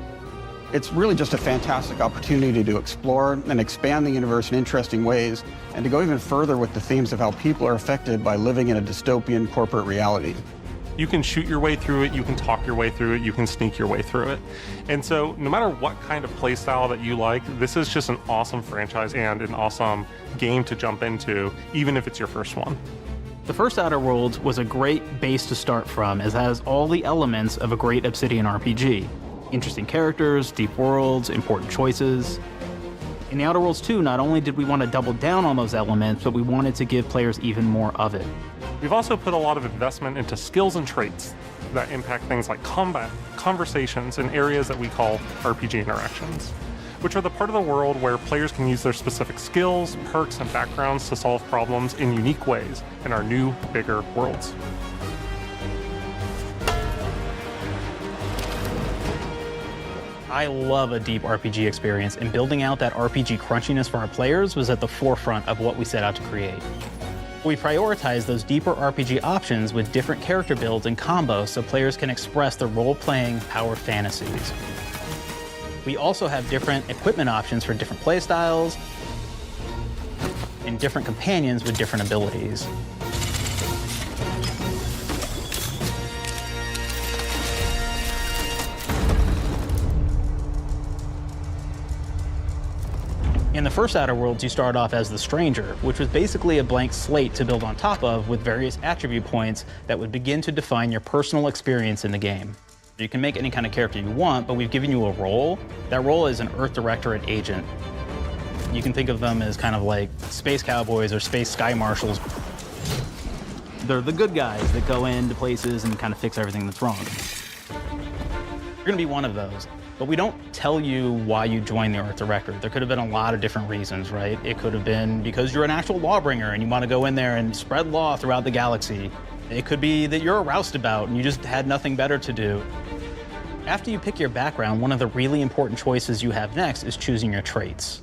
It's really just a fantastic opportunity to explore and expand the universe in interesting ways, and to go even further with the themes of how people are affected by living in a dystopian corporate reality. You can shoot your way through it, you can talk your way through it, you can sneak your way through it. And so no matter what kind of play style that you like, this is just an awesome franchise and an awesome game to jump into, even if it's your first one. The first Outer Worlds was a great base to start from, as it has all the elements of a great Obsidian RPG. Interesting characters, deep worlds, important choices. In the Outer Worlds 2, not only did we want to double down on those elements, but we wanted to give players even more of it. We've also put a lot of investment into skills and traits that impact things like combat, conversations, and areas that we call RPG interactions, which are the part of the world where players can use their specific skills, perks, and backgrounds to solve problems in unique ways in our new, bigger worlds. I love a deep RPG experience, and building out that RPG crunchiness for our players was at the forefront of what we set out to create. We prioritize those deeper RPG options with different character builds and combos so players can express their role-playing power fantasies. We also have different equipment options for different playstyles and different companions with different abilities. In the first Outer Worlds, you start off as the Stranger, which was basically a blank slate to build on top of with various attribute points that would begin to define your personal experience in the game. You can make any kind of character you want, but we've given you a role. That role is an Earth Directorate agent. You can think of them as kind of like space cowboys or space sky marshals. They're the good guys that go into places and kind of fix everything that's wrong. You're gonna be one of those. But we don't tell you why you joined the Earth Directorate. There could have been a lot of different reasons, right? It could have been because you're an actual lawbringer and you want to go in there and spread law throughout the galaxy. It could be that you're a roustabout and you just had nothing better to do. After you pick your background, one of the really important choices you have next is choosing your traits.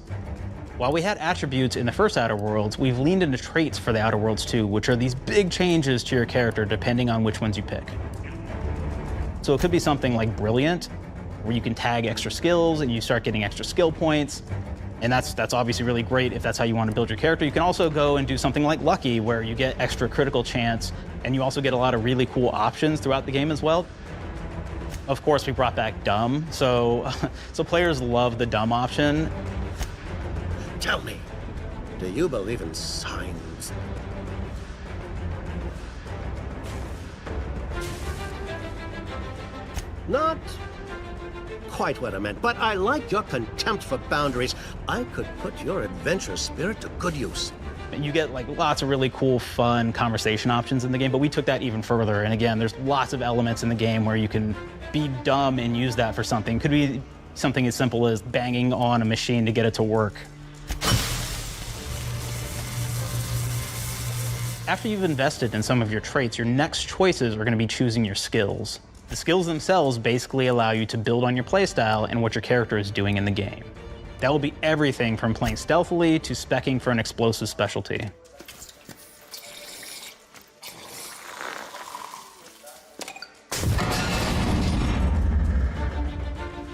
While we had attributes in the first Outer Worlds, we've leaned into traits for the Outer Worlds 2, which are these big changes to your character depending on which ones you pick. So it could be something like Brilliant, where you can tag extra skills and you start getting extra skill points. And that's obviously really great if that's how you want to build your character. You can also go and do something like Lucky, where you get extra critical chance, and you also get a lot of really cool options throughout the game as well. Of course, we brought back dumb, so players love the dumb option. Tell me, do you believe in signs? Not quite what I meant, but I like your contempt for boundaries. I could put your adventure spirit to good use. You get like lots of really cool, fun conversation options in the game, but we took that even further. And again, there's lots of elements in the game where you can be dumb and use that for something. Could be something as simple as banging on a machine to get it to work. After you've invested in some of your traits, your next choices are going to be choosing your skills. The skills themselves basically allow you to build on your playstyle and what your character is doing in the game. That will be everything from playing stealthily to speccing for an explosive specialty.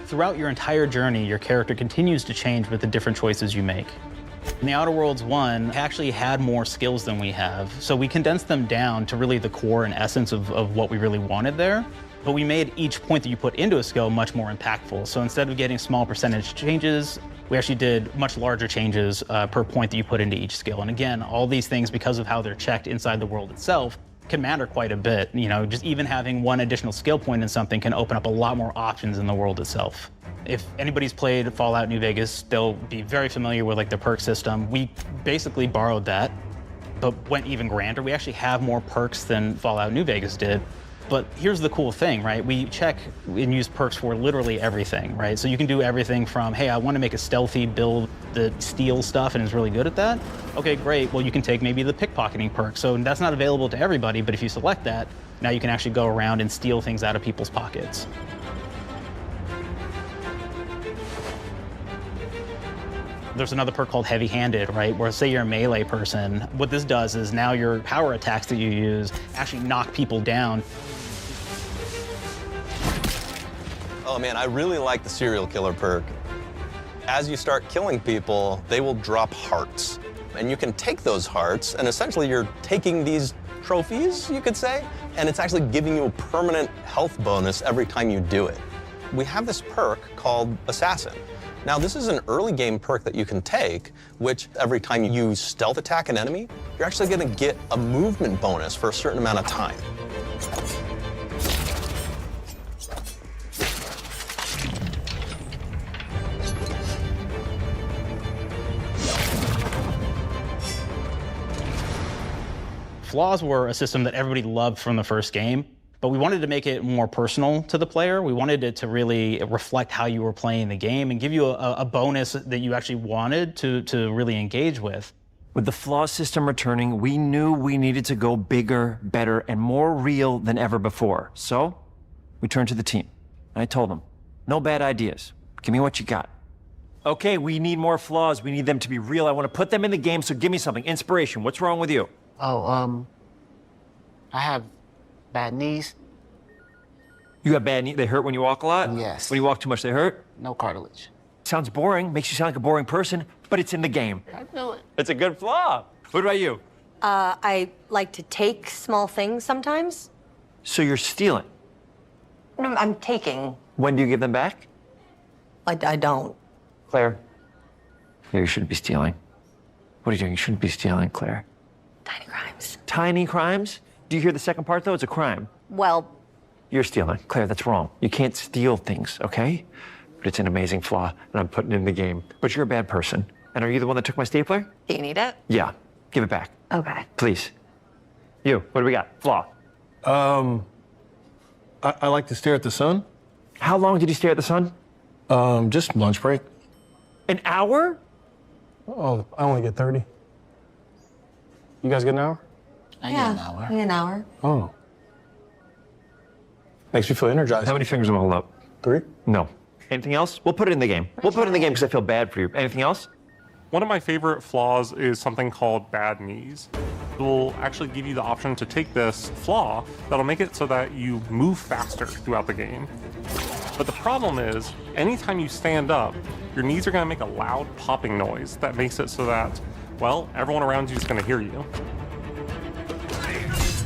Throughout your entire journey, your character continues to change with the different choices you make. In The Outer Worlds 1, it actually had more skills than we have, so we condensed them down to really the core and essence of what we really wanted there. But we made each point that you put into a skill much more impactful. So instead of getting small percentage changes, we actually did much larger changes per point that you put into each skill. And again, all these things, because of how they're checked inside the world itself, can matter quite a bit. You know, just even having one additional skill point in something can open up a lot more options in the world itself. If anybody's played Fallout New Vegas, they'll be very familiar with like the perk system. We basically borrowed that, but went even grander. We actually have more perks than Fallout New Vegas did. But here's the cool thing, right? We check and use perks for literally everything, right? So you can do everything from, hey, I want to make a stealthy build that steals stuff and is really good at that. Okay, great. Well, you can take maybe the pickpocketing perk. So that's not available to everybody, but if you select that, now you can actually go around and steal things out of people's pockets. There's another perk called Heavy Handed, right? Where say you're a melee person, what this does is now your power attacks that you use actually knock people down. Oh man, I really like the serial killer perk. As you start killing people, they will drop hearts. And you can take those hearts, and essentially you're taking these trophies, you could say, and it's actually giving you a permanent health bonus every time you do it. We have this perk called Assassin. Now, this is an early game perk that you can take, which every time you stealth attack an enemy, you're actually going to get a movement bonus for a certain amount of time. Flaws were a system that everybody loved from the first game. But we wanted to make it more personal to the player. We wanted it to really reflect how you were playing the game and give you a bonus that you actually wanted to really engage with. With the flaw system returning, we knew we needed to go bigger, better, and more real than ever before. So we turned to the team. I told them, no bad ideas. Give me what you got. Okay, we need more flaws. We need them to be real. I want to put them in the game, so give me something. Inspiration. What's wrong with you? Oh, I have bad knees. You have bad knees? They hurt when you walk a lot? Yes. When you walk too much, they hurt? No cartilage. Sounds boring. Makes you sound like a boring person, but it's in the game. I know it. It's a good flaw. What about you? I like to take small things sometimes. So you're stealing? No, I'm taking. When do you give them back? I don't. Claire. Yeah, you shouldn't be stealing. What are you doing? You shouldn't be stealing, Claire. Tiny crimes. Tiny crimes? Do you hear the second part, though? It's a crime. Well, You're stealing. Claire, that's wrong. You can't steal things, okay? But it's an amazing flaw, and I'm putting it in the game. But you're a bad person. And are you the one that took my stapler? do you need it? Yeah. Give it back. Okay. Please. You, what do we got? Flaw. I like to stare at the sun. How long did you stare at the sun? Just lunch break. An hour? Oh, I only get 30. You guys get an hour? I get an hour. Oh. Makes me feel energized. How many fingers will I hold up? 3. No. Anything else? We'll put it in the game. We'll put it in the game because I feel bad for you. Anything else? One of my favorite flaws is something called bad knees. It will actually give you the option to take this flaw that'll make it so that you move faster throughout the game. But the problem is, anytime you stand up, your knees are going to make a loud popping noise that makes it so that, well, everyone around you is going to hear you.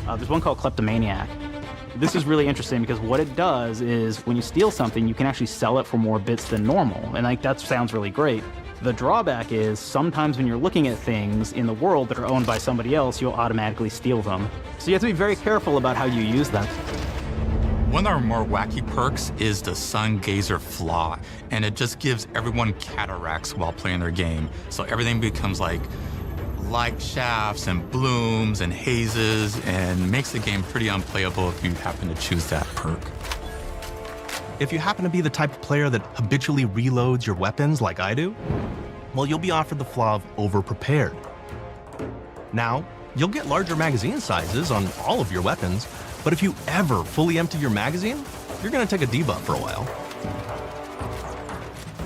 There's one called Kleptomaniac. This is really interesting because what it does is when you steal something, you can actually sell it for more bits than normal. And like that sounds really great. The drawback is sometimes when you're looking at things in the world that are owned by somebody else, you'll automatically steal them. So you have to be very careful about how you use them. One of our more wacky perks is the Sun Gazer Flaw, and it just gives everyone cataracts while playing their game. So everything becomes like light shafts and blooms and hazes, and makes the game pretty unplayable if you happen to choose that perk. If you happen to be the type of player that habitually reloads your weapons like I do, well, you'll be offered the flaw of over-prepared. Now, you'll get larger magazine sizes on all of your weapons, but if you ever fully empty your magazine, you're gonna take a debuff for a while.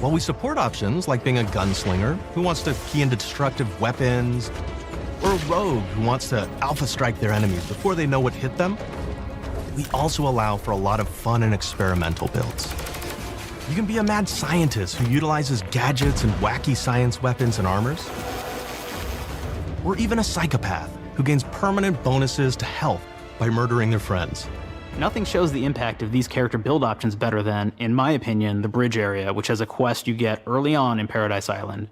While we support options like being a gunslinger who wants to key into destructive weapons, or a rogue who wants to alpha strike their enemies before they know what hit them, we also allow for a lot of fun and experimental builds. You can be a mad scientist who utilizes gadgets and wacky science weapons and armors, or even a psychopath who gains permanent bonuses to health by murdering their friends. Nothing shows the impact of these character build options better than, in my opinion, the bridge area, which has a quest you get early on in Paradise Island.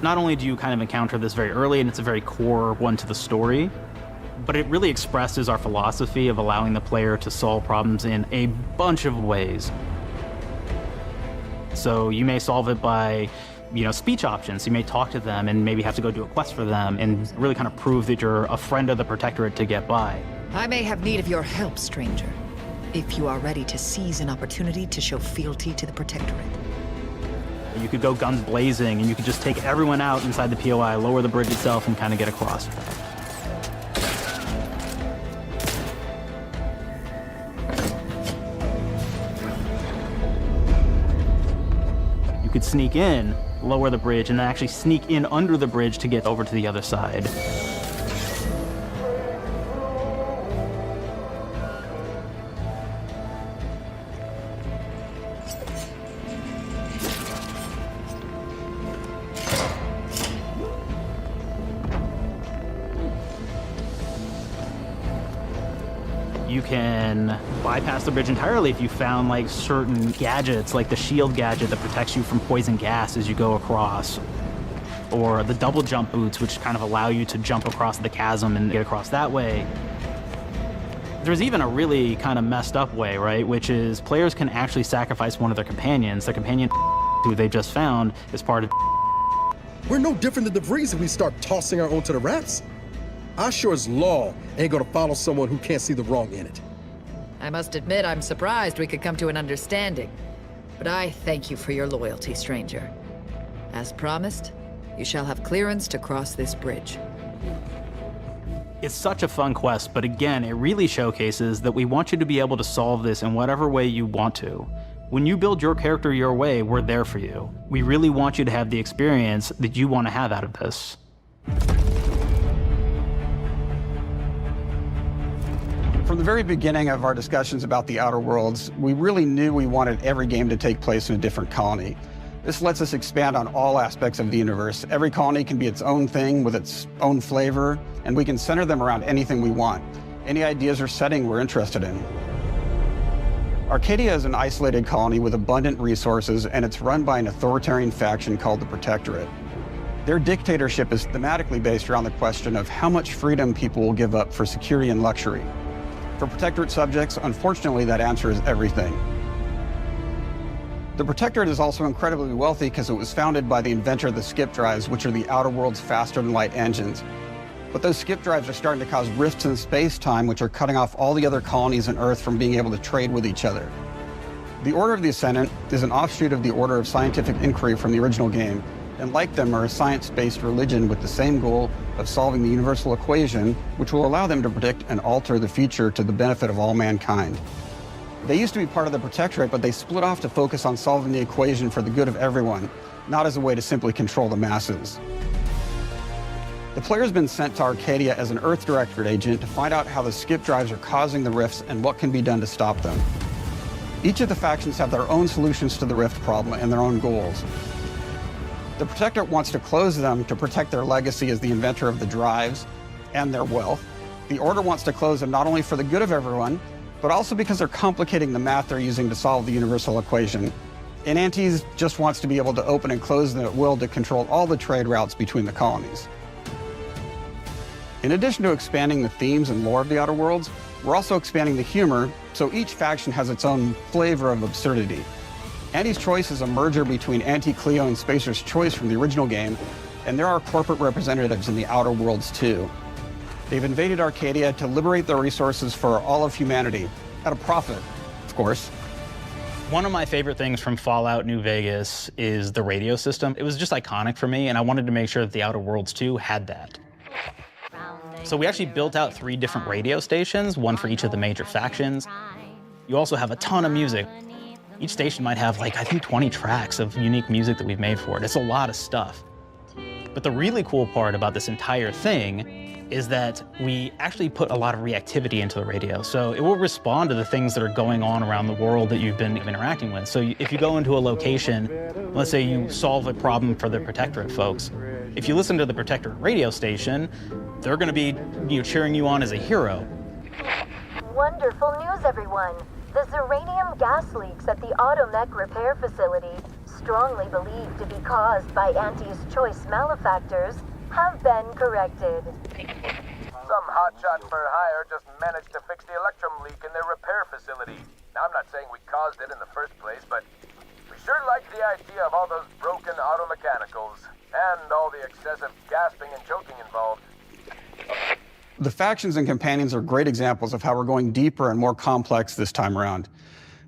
Not only do you kind of encounter this very early, and it's a very core one to the story, but it really expresses our philosophy of allowing the player to solve problems in a bunch of ways. So you may solve it by, speech options. You may talk to them and maybe have to go do a quest for them and really kind of prove that you're a friend of the Protectorate to get by. I may have need of your help, stranger, if you are ready to seize an opportunity to show fealty to the Protectorate. You could go guns blazing and you could just take everyone out inside the POI, lower the bridge itself, and kind of get across. You could sneak in, lower the bridge, and then actually sneak in under the bridge to get over to the other side. You can bypass the bridge entirely if you found like certain gadgets, like the shield gadget that protects you from poison gas as you go across, or the double jump boots, which kind of allow you to jump across the chasm and get across that way. There's even a really kind of messed up way, right? Which is players can actually sacrifice one of their companions. Their companion who they just found is part of. We're no different than the Breeze if we start tossing our own to the rats. I sure as law ain't gonna follow someone who can't see the wrong in it. I must admit, I'm surprised we could come to an understanding. But I thank you for your loyalty, stranger. As promised, you shall have clearance to cross this bridge. It's such a fun quest, but again, it really showcases that we want you to be able to solve this in whatever way you want to. When you build your character your way, we're there for you. We really want you to have the experience that you want to have out of this. From the very beginning of our discussions about the Outer Worlds, we really knew we wanted every game to take place in a different colony. This lets us expand on all aspects of the universe. Every colony can be its own thing with its own flavor, and we can center them around anything we want. Any ideas or setting we're interested in. Arcadia is an isolated colony with abundant resources, and it's run by an authoritarian faction called the Protectorate. Their dictatorship is thematically based around the question of how much freedom people will give up for security and luxury. For Protectorate subjects, unfortunately, that answer is everything. The Protectorate is also incredibly wealthy because it was founded by the inventor of the skip drives, which are the Outer World's faster-than-light engines. But those skip drives are starting to cause rifts in space-time, which are cutting off all the other colonies on Earth from being able to trade with each other. The Order of the Ascendant is an offshoot of the Order of Scientific Inquiry from the original game, and like them are a science-based religion with the same goal of solving the universal equation, which will allow them to predict and alter the future to the benefit of all mankind. They used to be part of the Protectorate, but they split off to focus on solving the equation for the good of everyone, not as a way to simply control the masses. The player's been sent to Arcadia as an Earth Directorate agent to find out how the skip drives are causing the rifts and what can be done to stop them. Each of the factions have their own solutions to the rift problem and their own goals. The Protectorate wants to close them to protect their legacy as the inventor of the drives and their wealth. The Order wants to close them not only for the good of everyone, but also because they're complicating the math they're using to solve the universal equation. And Antes just wants to be able to open and close them at will to control all the trade routes between the colonies. In addition to expanding the themes and lore of the Outer Worlds, we're also expanding the humor, so each faction has its own flavor of absurdity. Anti's Choice is a merger between Anti-Cleo and Spacer's Choice from the original game, and there are corporate representatives in the Outer Worlds too. They've invaded Arcadia to liberate their resources for all of humanity, at a profit, of course. One of my favorite things from Fallout New Vegas is the radio system. It was just iconic for me, and I wanted to make sure that the Outer Worlds 2 had that. So we actually built out 3 different radio stations, one for each of the major factions. You also have a ton of music. Each station might have, like, I think 20 tracks of unique music that we've made for it. It's a lot of stuff. But the really cool part about this entire thing is that we actually put a lot of reactivity into the radio. So it will respond to the things that are going on around the world that you've been interacting with. So if you go into a location, let's say you solve a problem for the Protectorate folks, if you listen to the Protectorate radio station, they're going to be cheering you on as a hero. Wonderful news, everyone. The Zeranium gas leaks at the Automech repair facility, strongly believed to be caused by Anti's Choice malefactors, have been corrected. Some hotshot for hire just managed to fix the electrum leak in their repair facility. Now, I'm not saying we caused it in the first place, but we sure like the idea of all those broken auto mechanicals and all the excessive gasping and choking involved. The factions and companions are great examples of how we're going deeper and more complex this time around.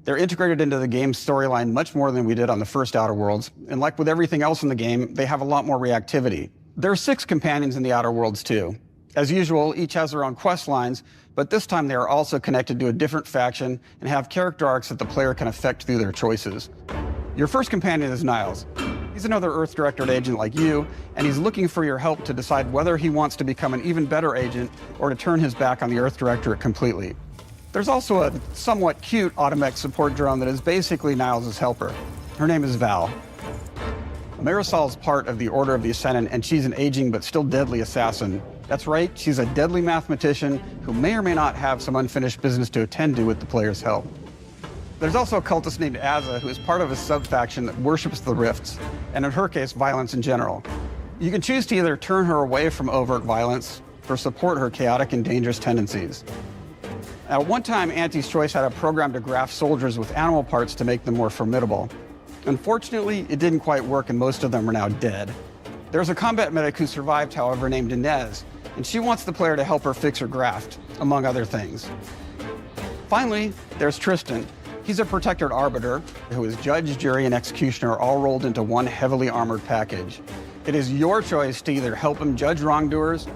They're integrated into the game's storyline much more than we did on the first Outer Worlds, and like with everything else in the game, they have a lot more reactivity. There are 6 companions in the Outer Worlds too. As usual, each has their own quest lines, but this time they are also connected to a different faction and have character arcs that the player can affect through their choices. Your first companion is Niles. He's another Earth Directorate agent like you, and he's looking for your help to decide whether he wants to become an even better agent or to turn his back on the Earth Directorate completely. There's also a somewhat cute Automech support drone that is basically Niles' helper. Her name is Val. Marisol's part of the Order of the Ascendant, and she's an aging but still deadly assassin. That's right, she's a deadly mathematician who may or may not have some unfinished business to attend to with the player's help. There's also a cultist named Azza, who is part of a sub-faction that worships the rifts, and in her case, violence in general. You can choose to either turn her away from overt violence or support her chaotic and dangerous tendencies. At one time, Anti's Choice had a program to graft soldiers with animal parts to make them more formidable. Unfortunately, it didn't quite work, and most of them are now dead. There's a combat medic who survived, however, named Inez, and she wants the player to help her fix her graft, among other things. Finally, there's Tristan. He's a Protectorate Arbiter who is judge, jury, and executioner all rolled into one heavily armored package. It is your choice to either help him judge wrongdoers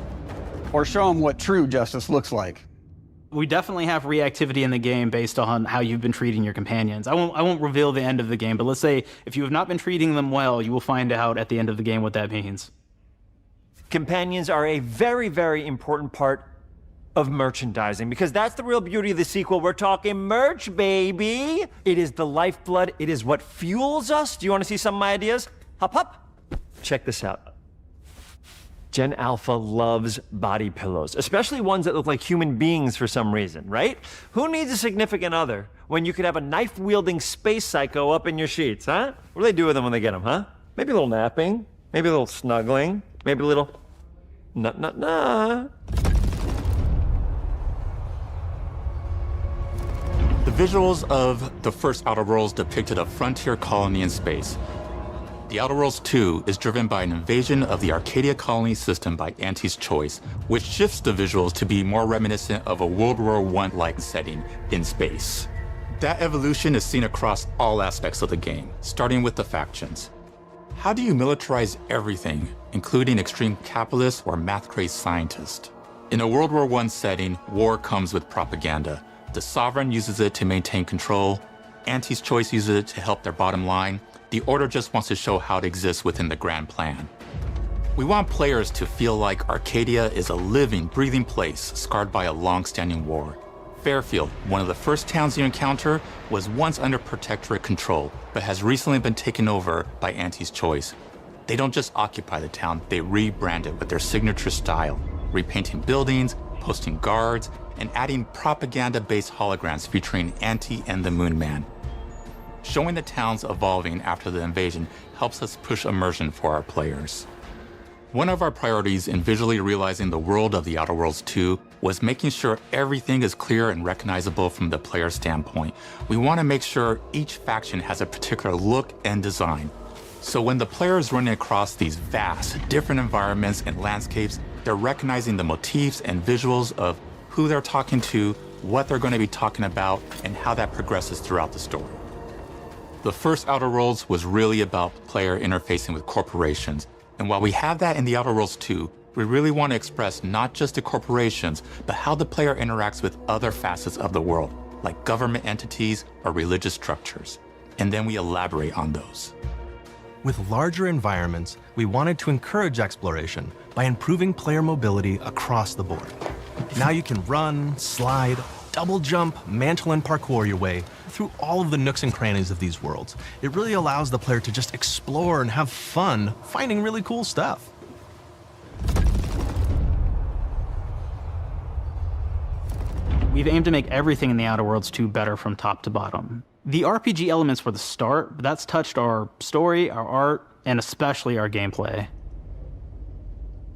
or show him what true justice looks like. We definitely have reactivity in the game based on how you've been treating your companions. I won't reveal the end of the game, but let's say if you have not been treating them well, you will find out at the end of the game what that means. Companions are a very, very important part of merchandising, because that's the real beauty of the sequel. We're talking merch, baby. It is the lifeblood. It is what fuels us. Do you want to see some of my ideas? Hop, hop. Check this out. Gen Alpha loves body pillows, especially ones that look like human beings for some reason, right? Who needs a significant other when you could have a knife-wielding space psycho up in your sheets, huh? What do they do with them when they get them, huh? Maybe a little napping, maybe a little snuggling, maybe a little nut. The visuals of the first Outer Worlds depicted a frontier colony in space. The Outer Worlds 2 is driven by an invasion of the Arcadia colony system by Anti's Choice, which shifts the visuals to be more reminiscent of a World War I-like setting in space. That evolution is seen across all aspects of the game, starting with the factions. How do you militarize everything, including extreme capitalists or math-crazed scientists? In a World War I setting, war comes with propaganda. The Sovereign uses it to maintain control. Anti's Choice uses it to help their bottom line. The Order just wants to show how it exists within the grand plan. We want players to feel like Arcadia is a living, breathing place scarred by a long-standing war. Fairfield, one of the first towns you encounter, was once under Protectorate control, but has recently been taken over by Anti's Choice. They don't just occupy the town, they rebrand it with their signature style, repainting buildings, posting guards, and adding propaganda-based holograms featuring Anti and the Moon Man. Showing the towns evolving after the invasion helps us push immersion for our players. One of our priorities in visually realizing the world of The Outer Worlds 2 was making sure everything is clear and recognizable from the player standpoint. We want to make sure each faction has a particular look and design. So when the player is running across these vast, different environments and landscapes, they're recognizing the motifs and visuals of who they're talking to, what they're going to be talking about, and how that progresses throughout the story. The first Outer Worlds was really about player interfacing with corporations. And while we have that in The Outer Worlds 2, we really want to express not just the corporations, but how the player interacts with other facets of the world, like government entities or religious structures. And then we elaborate on those. With larger environments, we wanted to encourage exploration by improving player mobility across the board. Now you can run, slide, double jump, mantle, and parkour your way through all of the nooks and crannies of these worlds. It really allows the player to just explore and have fun finding really cool stuff. We've aimed to make everything in The Outer Worlds 2 better from top to bottom. The RPG elements were the start, but that's touched our story, our art, and especially our gameplay.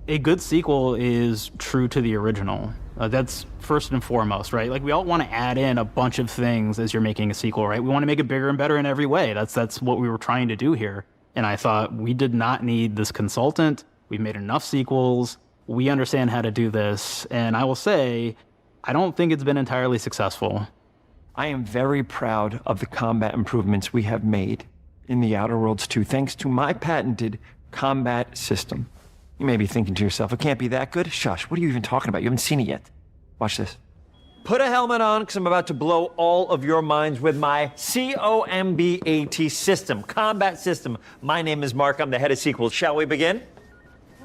A good sequel is true to the original. That's first and foremost, right? Like, we all want to add in a bunch of things as you're making a sequel, right? We want to make it bigger and better in every way. That's what we were trying to do here. And I thought, we did not need this consultant. We've made enough sequels. We understand how to do this. And I will say, I don't think it's been entirely successful. I am very proud of the combat improvements we have made in The Outer Worlds 2, thanks to my patented combat system. You may be thinking to yourself, it can't be that good. Shush, what are you even talking about? You haven't seen it yet. Watch this. Put a helmet on, because I'm about to blow all of your minds with my COMBAT system, combat system. My name is Mark, I'm the head of sequels. Shall we begin?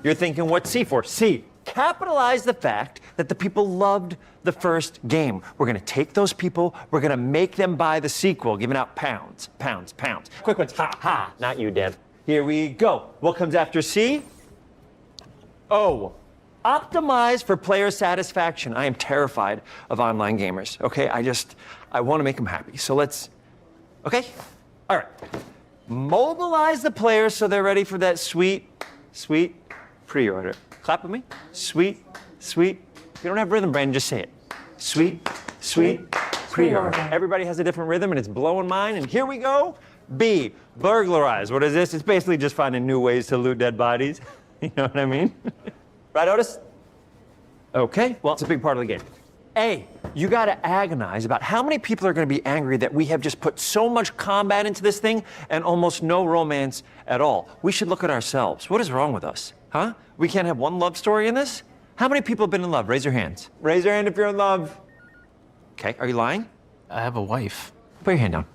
You're thinking, what's C for? C, capitalize the fact that the people loved the first game. We're gonna take those people, we're gonna make them buy the sequel, giving out pounds, pounds, pounds. Quick ones, ha, ha, not you, Dan. Here we go. What comes after C? O, optimize for player satisfaction. I am terrified of online gamers, okay? I wanna make them happy. So let's, okay? All right. Mobilize the players so they're ready for that sweet, sweet pre-order. Clap with me. Sweet, sweet. If you don't have rhythm, Brandon, just say it. Sweet, sweet pre-order. Everybody has a different rhythm and it's blowing mine, and here we go. B, burglarize. What is this? It's basically just finding new ways to loot dead bodies. You know what I mean? Right, Otis? Okay, well, it's a big part of the game. A, you gotta agonize about how many people are gonna be angry that we have just put so much combat into this thing and almost no romance at all. We should look at ourselves. What is wrong with us? Huh? We can't have one love story in this? How many people have been in love? Raise your hands. Raise your hand if you're in love. Okay, are you lying? I have a wife. Put your hand down.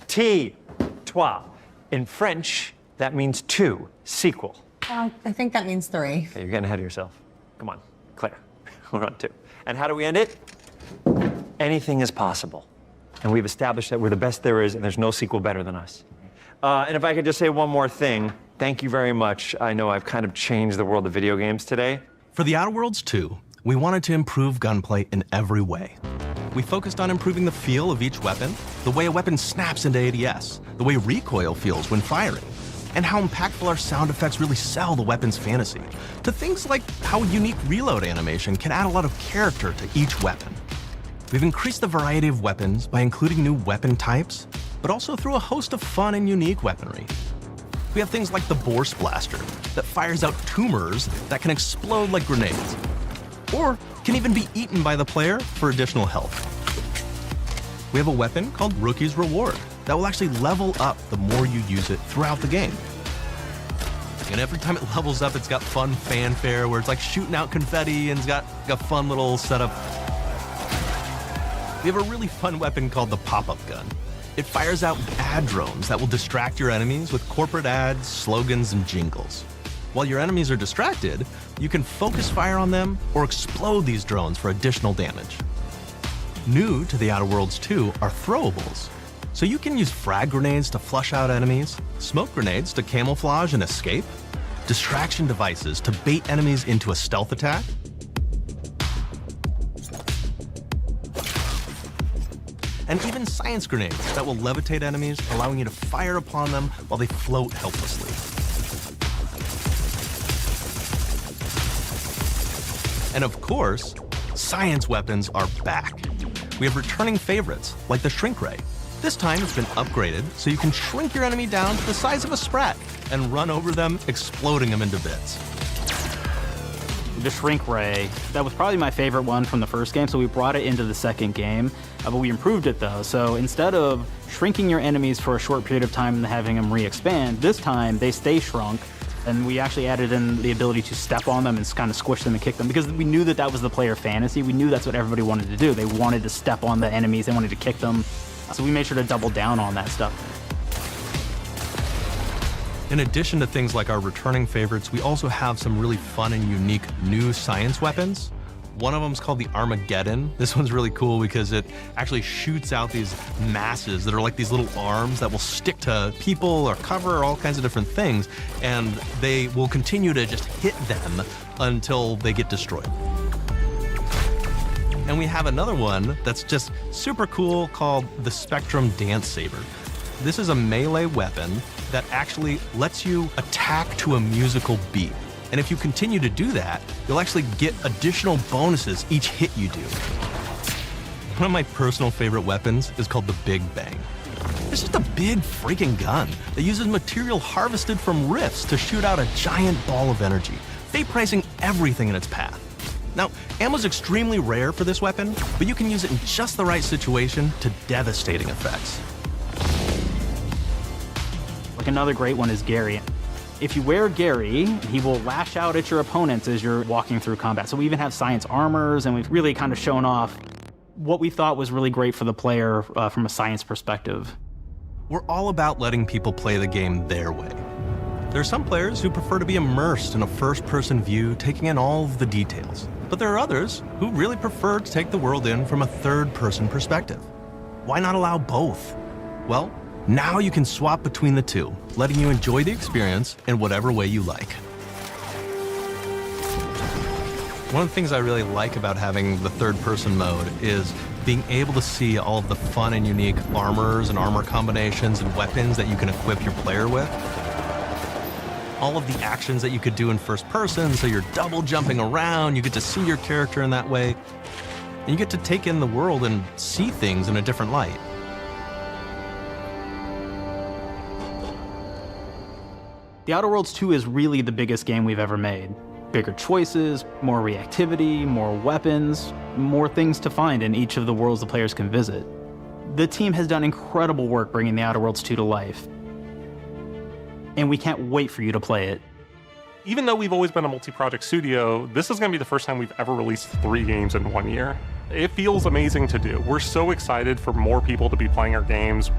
T, toi. In French, that means two, sequel. I think that means 3. Okay, you're getting ahead of yourself. Come on, Claire. We're on 2. And how do we end it? Anything is possible. And we've established that we're the best there is, and there's no sequel better than us. And if I could just say one more thing, thank you very much. I know I've kind of changed the world of video games today. For The Outer Worlds 2, we wanted to improve gunplay in every way. We focused on improving the feel of each weapon, the way a weapon snaps into ADS, the way recoil feels when firing, and how impactful our sound effects really sell the weapon's fantasy, to things like how a unique reload animation can add a lot of character to each weapon. We've increased the variety of weapons by including new weapon types, but also through a host of fun and unique weaponry. We have things like the Borscht Blaster that fires out tumors that can explode like grenades, or can even be eaten by the player for additional health. We have a weapon called Rookie's Reward that will actually level up the more you use it throughout the game. And every time it levels up, it's got fun fanfare where it's like shooting out confetti and it's got a fun little setup. We have a really fun weapon called the Pop-Up Gun. It fires out ad drones that will distract your enemies with corporate ads, slogans, and jingles. While your enemies are distracted, you can focus fire on them or explode these drones for additional damage. New to The Outer Worlds 2 are throwables. So you can use frag grenades to flush out enemies, smoke grenades to camouflage and escape, distraction devices to bait enemies into a stealth attack, and even science grenades that will levitate enemies, allowing you to fire upon them while they float helplessly. And of course, science weapons are back. We have returning favorites, like the Shrink Ray. This time it's been upgraded so you can shrink your enemy down to the size of a sprat and run over them, exploding them into bits. The Shrink Ray, that was probably my favorite one from the first game, so we brought it into the second game, but we improved it though. So instead of shrinking your enemies for a short period of time and having them re-expand, this time they stay shrunk, and we actually added in the ability to step on them and kind of squish them and kick them, because we knew that that was the player fantasy. We knew that's what everybody wanted to do. They wanted to step on the enemies, they wanted to kick them, so we made sure to double down on that stuff. In addition to things like our returning favorites, we also have some really fun and unique new science weapons. One of them is called the Armageddon. This one's really cool because it actually shoots out these masses that are like these little arms that will stick to people or cover or all kinds of different things, and they will continue to just hit them until they get destroyed. And we have another one that's just super cool called the Spectrum Dance Saber. This is a melee weapon that actually lets you attack to a musical beat. And if you continue to do that, you'll actually get additional bonuses each hit you do. One of my personal favorite weapons is called the Big Bang. It's just a big freaking gun that uses material harvested from rifts to shoot out a giant ball of energy, vaporizing everything in its path. Now, ammo's extremely rare for this weapon, but you can use it in just the right situation to devastating effects. Like another great one is Gary. If you wear Gary, he will lash out at your opponents as you're walking through combat. So we even have science armors, and we've really kind of shown off what we thought was really great for the player from a science perspective. We're all about letting people play the game their way. There are some players who prefer to be immersed in a first-person view, taking in all of the details. But there are others who really prefer to take the world in from a third-person perspective. Why not allow both? Well, now you can swap between the two, letting you enjoy the experience in whatever way you like. One of the things I really like about having the third-person mode is being able to see all of the fun and unique armors and armor combinations and weapons that you can equip your player with. All of the actions that you could do in first person, so you're double jumping around, you get to see your character in that way, and you get to take in the world and see things in a different light. The Outer Worlds 2 is really the biggest game we've ever made. Bigger choices, more reactivity, more weapons, more things to find in each of the worlds the players can visit. The team has done incredible work bringing the Outer Worlds 2 to life, and we can't wait for you to play it. Even though we've always been a multi-project studio, this is going to be the first time we've ever released 3 games in 1 year. It feels amazing to do. We're so excited for more people to be playing our games.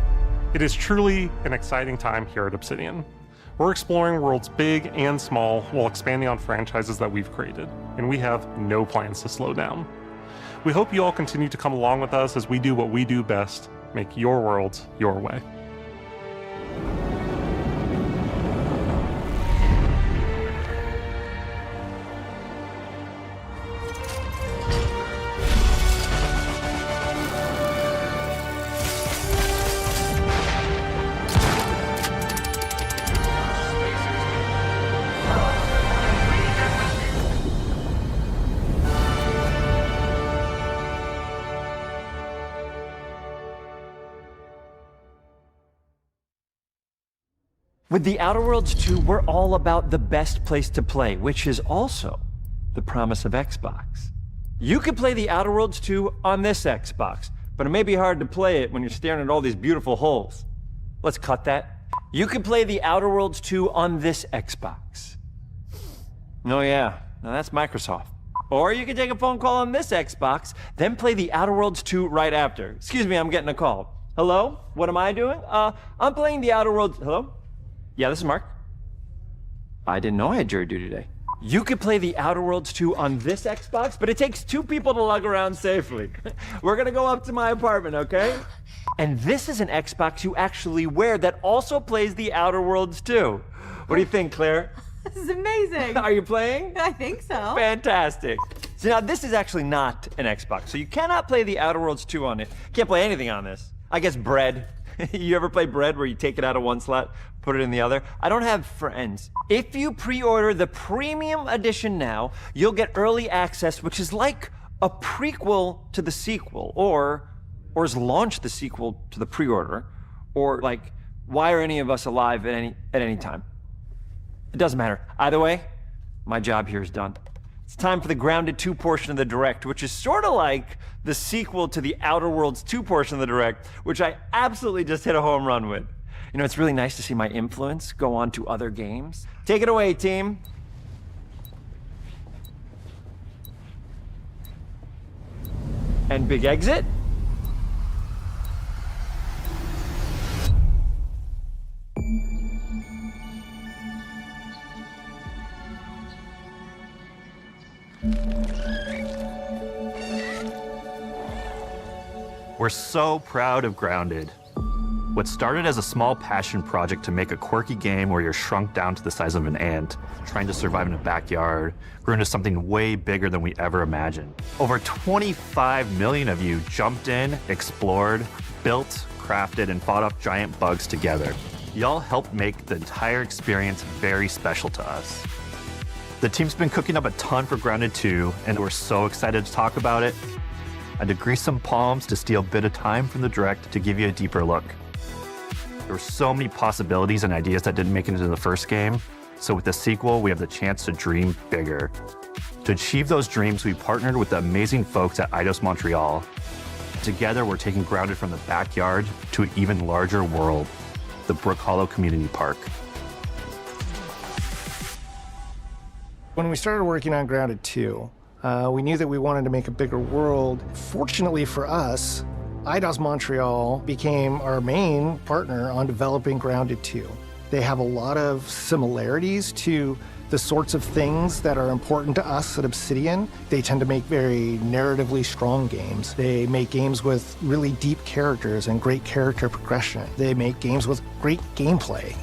It is truly an exciting time here at Obsidian. We're exploring worlds big and small while expanding on franchises that we've created, and we have no plans to slow down. We hope you all continue to come along with us as we do what we do best, make your worlds your way. With The Outer Worlds 2, we're all about the best place to play, which is also the promise of Xbox. You could play The Outer Worlds 2 on this Xbox, but it may be hard to play it when you're staring at all these beautiful holes. Let's cut that. You could play The Outer Worlds 2 on this Xbox. Oh yeah, now that's Microsoft. Or you could take a phone call on this Xbox, then play The Outer Worlds 2 right after. Excuse me, I'm getting a call. Hello? What am I doing? I'm playing The Outer Worlds. Hello? Yeah, this is Mark. I didn't know I had jury duty today. You could play The Outer Worlds 2 on this Xbox, but it takes 2 people to lug around safely. We're gonna go up to my apartment, okay? And this is an Xbox you actually wear that also plays The Outer Worlds 2. What do you think, Claire? This is amazing. Are you playing? I think so. Fantastic. So now this is actually not an Xbox, so you cannot play The Outer Worlds 2 on it. Can't play anything on this. I guess Bread. You ever play Bread where you take it out of one slot, put it in the other? I don't have friends. If you pre-order the premium edition now, you'll get early access, which is like a prequel to the sequel, or is launch the sequel to the pre-order, or like, why are any of us alive at any time? It doesn't matter. Either way, my job here is done. It's time for the Grounded 2 portion of the Direct, which is sort of like the sequel to the Outer Worlds 2 portion of the Direct, which I absolutely just hit a home run with. You know, it's really nice to see my influence go on to other games. Take it away, team. And big exit. We're so proud of Grounded. What started as a small passion project to make a quirky game where you're shrunk down to the size of an ant, trying to survive in a backyard, grew into something way bigger than we ever imagined. Over 25 million of you jumped in, explored, built, crafted, and fought off giant bugs together. Y'all helped make the entire experience very special to us. The team's been cooking up a ton for Grounded 2, and we're so excited to talk about it. I had to grease some palms to steal a bit of time from the Direct to give you a deeper look. There were so many possibilities and ideas that didn't make it into the first game, so with the sequel, we have the chance to dream bigger. To achieve those dreams, we partnered with the amazing folks at Eidos Montreal. Together, we're taking Grounded from the backyard to an even larger world, the Brook Hollow Community Park. When we started working on Grounded 2, we knew that we wanted to make a bigger world. Fortunately for us, Eidos Montreal became our main partner on developing Grounded 2. They have a lot of similarities to the sorts of things that are important to us at Obsidian. They tend to make very narratively strong games. They make games with really deep characters and great character progression. They make games with great gameplay.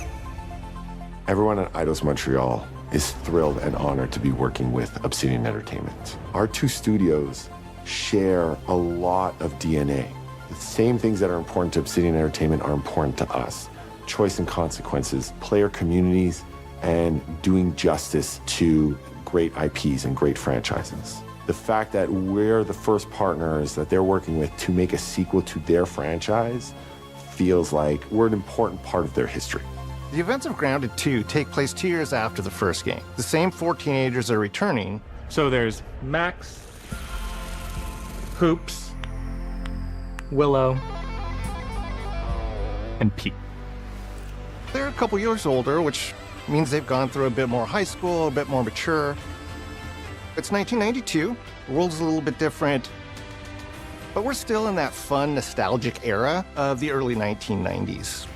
Everyone at Eidos Montreal is thrilled and honored to be working with Obsidian Entertainment. Our two studios share a lot of DNA. The same things that are important to Obsidian Entertainment are important to us. Choice and consequences, player communities, and doing justice to great IPs and great franchises. The fact that we're the first partners that they're working with to make a sequel to their franchise feels like we're an important part of their history. The events of Grounded 2 take place 2 years after the first game. The same 4 teenagers are returning. So there's Max, Hoops, Willow, and Pete. They're a couple years older, which means they've gone through a bit more high school, a bit more mature. It's 1992, the world's a little bit different, but we're still in that fun, nostalgic era of the early 1990s.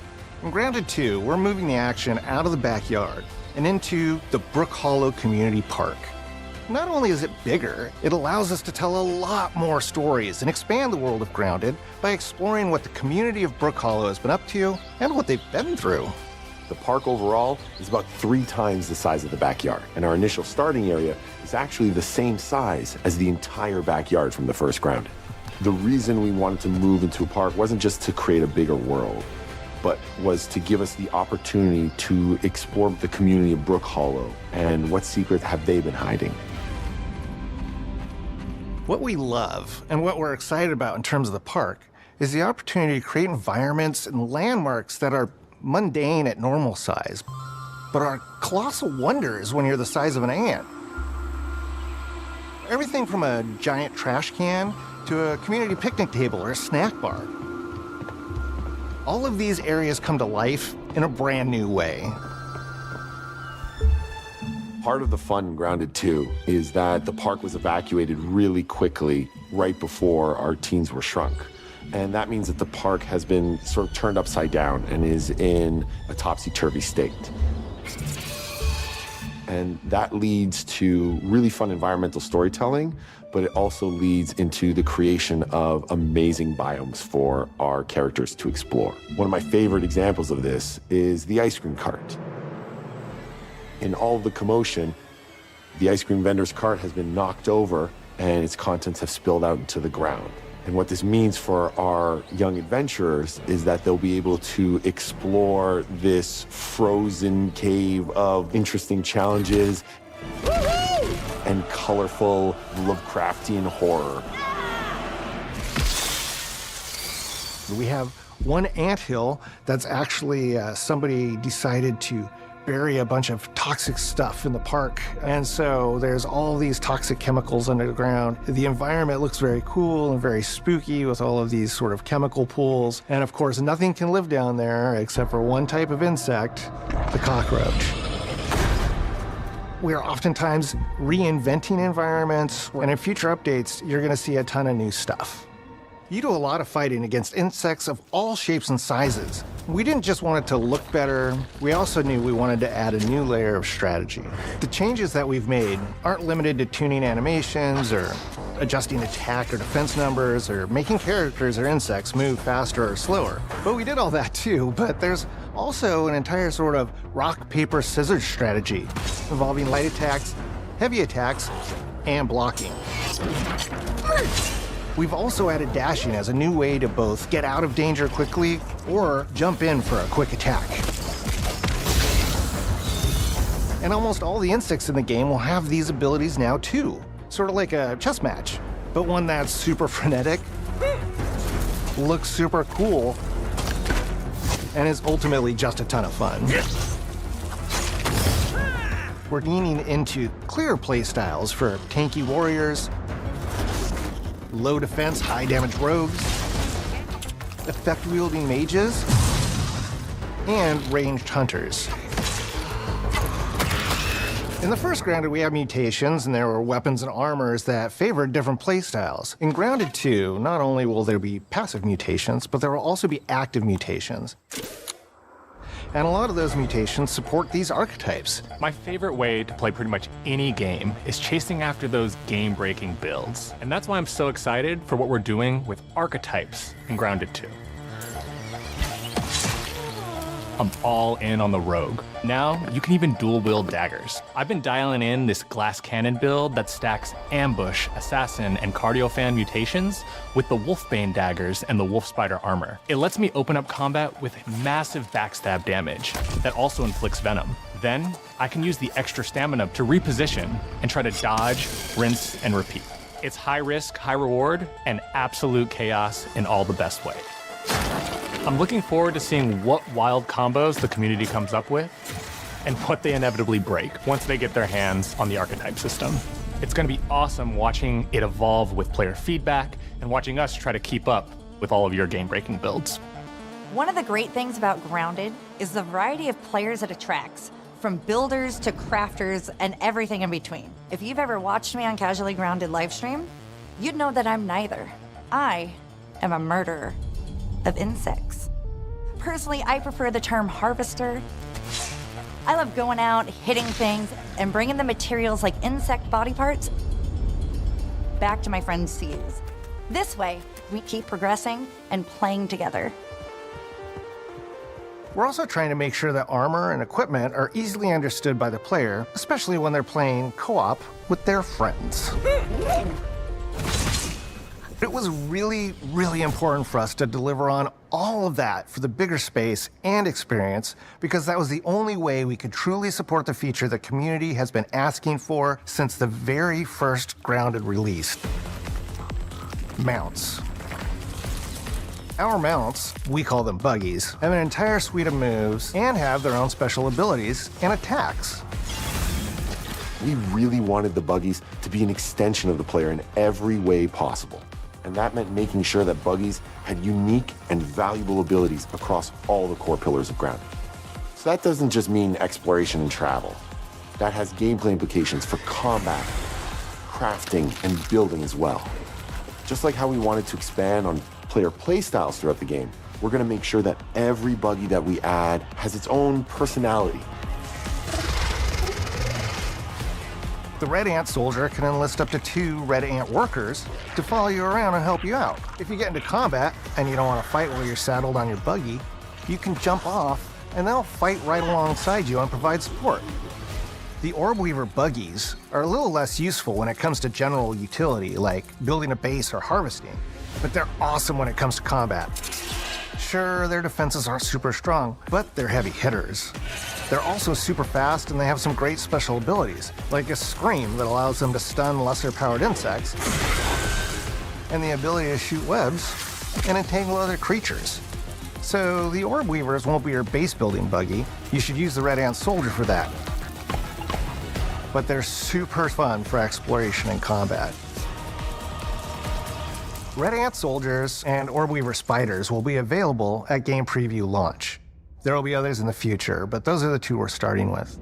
In Grounded 2, we're moving the action out of the backyard and into the Brook Hollow Community Park. Not only is it bigger, it allows us to tell a lot more stories and expand the world of Grounded by exploring what the community of Brook Hollow has been up to and what they've been through. The park overall is about 3 times the size of the backyard, and our initial starting area is actually the same size as the entire backyard from the first Grounded. The reason we wanted to move into a park wasn't just to create a bigger world, but was to give us the opportunity to explore the community of Brook Hollow and what secrets have they been hiding. What we love and what we're excited about in terms of the park is the opportunity to create environments and landmarks that are mundane at normal size, but are colossal wonders when you're the size of an ant. Everything from a giant trash can to a community picnic table or a snack bar. All of these areas come to life in a brand new way. Part of the fun in Grounded 2 is that the park was evacuated really quickly right before our teens were shrunk. And that means that the park has been sort of turned upside down and is in a topsy-turvy state. And that leads to really fun environmental storytelling, but it also leads into the creation of amazing biomes for our characters to explore. One of my favorite examples of this is the ice cream cart. In all of the commotion, the ice cream vendor's cart has been knocked over and its contents have spilled out into the ground. And what this means for our young adventurers is that they'll be able to explore this frozen cave of interesting challenges and colorful Lovecraftian horror. We have one anthill that's actually somebody decided to bury a bunch of toxic stuff in the park. And so there's all these toxic chemicals under the ground. The environment looks very cool and very spooky with all of these sort of chemical pools. And of course, nothing can live down there except for one type of insect, the cockroach. We are oftentimes reinventing environments, and in future updates, you're gonna see a ton of new stuff. You do a lot of fighting against insects of all shapes and sizes. We didn't just want it to look better, we also knew we wanted to add a new layer of strategy. The changes that we've made aren't limited to tuning animations or adjusting attack or defense numbers or making characters or insects move faster or slower. But we did all that too, but there's also an entire sort of rock, paper, scissors strategy involving light attacks, heavy attacks, and blocking. We've also added dashing as a new way to both get out of danger quickly or jump in for a quick attack. And almost all the insects in the game will have these abilities now too. Sort of like a chess match, but one that's super frenetic, looks super cool, and is ultimately just a ton of fun. We're leaning into clear play styles for tanky warriors, low defense, high damage rogues, effect-wielding mages, and ranged hunters. In the first Grounded, we have mutations, and there were weapons and armors that favored different playstyles. In Grounded 2, not only will there be passive mutations, but there will also be active mutations. And a lot of those mutations support these archetypes. My favorite way to play pretty much any game is chasing after those game-breaking builds. And that's why I'm so excited for what we're doing with archetypes in Grounded 2. I'm all in on the rogue. Now, you can even dual-wield daggers. I've been dialing in this glass cannon build that stacks ambush, assassin, and cardiofan mutations with the wolfbane daggers and the wolf spider armor. It lets me open up combat with massive backstab damage that also inflicts venom. Then, I can use the extra stamina to reposition and try to dodge, rinse, and repeat. It's high risk, high reward, and absolute chaos in all the best way. I'm looking forward to seeing what wild combos the community comes up with and what they inevitably break once they get their hands on the archetype system. It's going to be awesome watching it evolve with player feedback and watching us try to keep up with all of your game-breaking builds. One of the great things about Grounded is the variety of players it attracts, from builders to crafters and everything in between. If you've ever watched me on Casually Grounded livestream, you'd know that I'm neither. I am a murderer of insects. Personally, I prefer the term harvester. I love going out, hitting things, and bringing the materials like insect body parts back to my friends to use. This way, we keep progressing and playing together. We're also trying to make sure that armor and equipment are easily understood by the player, especially when they're playing co-op with their friends. It was really, really important for us to deliver on all of that for the bigger space and experience, because that was the only way we could truly support the feature the community has been asking for since the very first Grounded release. Mounts. Our mounts, we call them buggies, have an entire suite of moves and have their own special abilities and attacks. We really wanted the buggies to be an extension of the player in every way possible. And that meant making sure that buggies had unique and valuable abilities across all the core pillars of Grounded. So that doesn't just mean exploration and travel. That has gameplay implications for combat, crafting, and building as well. Just like how we wanted to expand on player playstyles throughout the game, we're going to make sure that every buggy that we add has its own personality. The Red Ant Soldier can enlist up to 2 Red Ant workers to follow you around and help you out. If you get into combat and you don't want to fight while you're saddled on your buggy, you can jump off and they'll fight right alongside you and provide support. The Orb Weaver buggies are a little less useful when it comes to general utility, like building a base or harvesting, but they're awesome when it comes to combat. Sure, their defenses aren't super strong, but they're heavy hitters. They're also super fast and they have some great special abilities, like a scream that allows them to stun lesser-powered insects, and the ability to shoot webs and entangle other creatures. So the Orb Weavers won't be your base-building buggy. You should use the Red Ant Soldier for that. But they're super fun for exploration and combat. Red Ant Soldiers and Orb Weaver Spiders will be available at game preview launch. There will be others in the future, but those are the 2 we're starting with.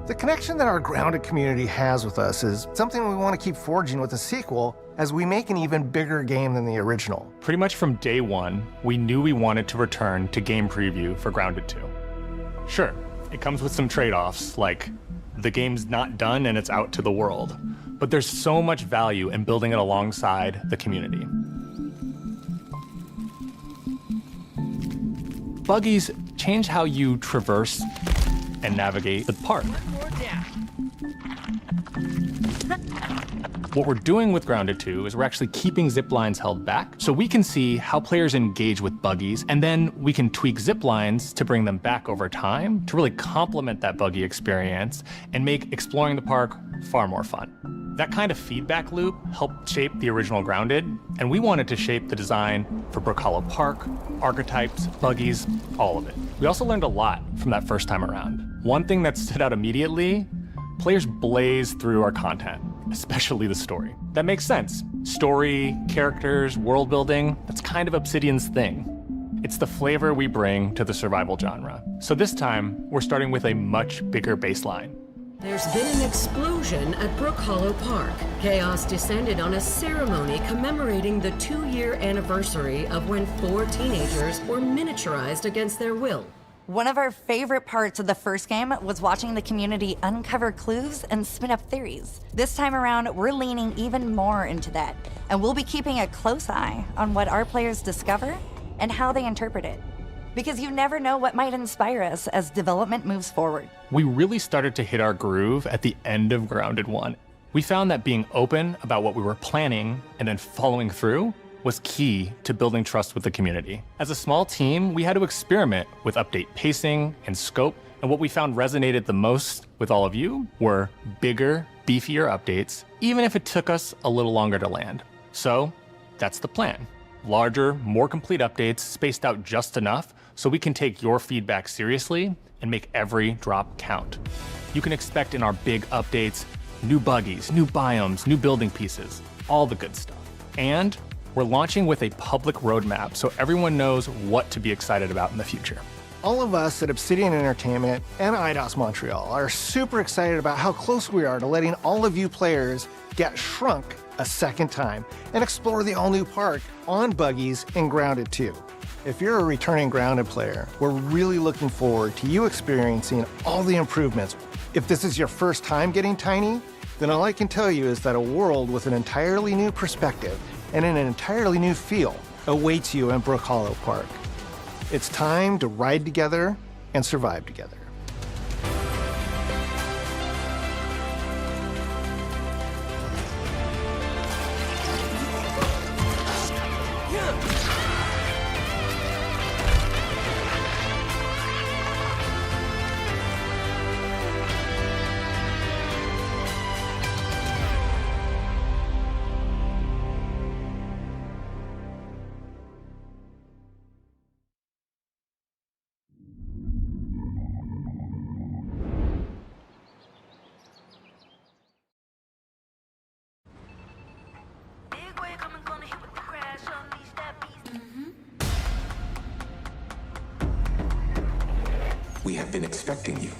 The connection that our Grounded community has with us is something we want to keep forging with the sequel as we make an even bigger game than the original. Pretty much from day one, we knew we wanted to return to game preview for Grounded 2. Sure, it comes with some trade-offs, like the game's not done and it's out to the world, but there's so much value in building it alongside the community. Buggies change how you traverse and navigate the park. What we're doing with Grounded 2 is we're actually keeping zip lines held back so we can see how players engage with buggies, and then we can tweak zip lines to bring them back over time to really complement that buggy experience and make exploring the park far more fun. That kind of feedback loop helped shape the original Grounded, and we wanted to shape the design for Brook Hollow Park, archetypes, buggies, all of it. We also learned a lot from that first time around. One thing that stood out immediately, players blaze through our content, especially the story. That makes sense. Story, characters, world building, that's kind of Obsidian's thing. It's the flavor we bring to the survival genre. So this time, we're starting with a much bigger baseline. There's been an explosion at Brook Hollow Park. Chaos descended on a ceremony commemorating the 2-year anniversary of when 4 teenagers were miniaturized against their will. One of our favorite parts of the first game was watching the community uncover clues and spin up theories. This time around, we're leaning even more into that, and we'll be keeping a close eye on what our players discover and how they interpret it. Because you never know what might inspire us as development moves forward. We really started to hit our groove at the end of Grounded 1. We found that being open about what we were planning and then following through was key to building trust with the community. As a small team, we had to experiment with update pacing and scope, and what we found resonated the most with all of you were bigger, beefier updates, even if it took us a little longer to land. So that's the plan. Larger, more complete updates spaced out just enough so we can take your feedback seriously and make every drop count. You can expect in our big updates, new buggies, new biomes, new building pieces, all the good stuff. And we're launching with a public roadmap so everyone knows what to be excited about in the future. All of us at Obsidian Entertainment and Eidos Montreal are super excited about how close we are to letting all of you players get shrunk a second time and explore the all-new park on buggies in Grounded 2. If you're a returning Grounded player, we're really looking forward to you experiencing all the improvements. If this is your first time getting Tiny, then all I can tell you is that a world with an entirely new perspective and an entirely new feel awaits you in Brook Hollow Park. It's time to ride together and survive together. We have been expecting you.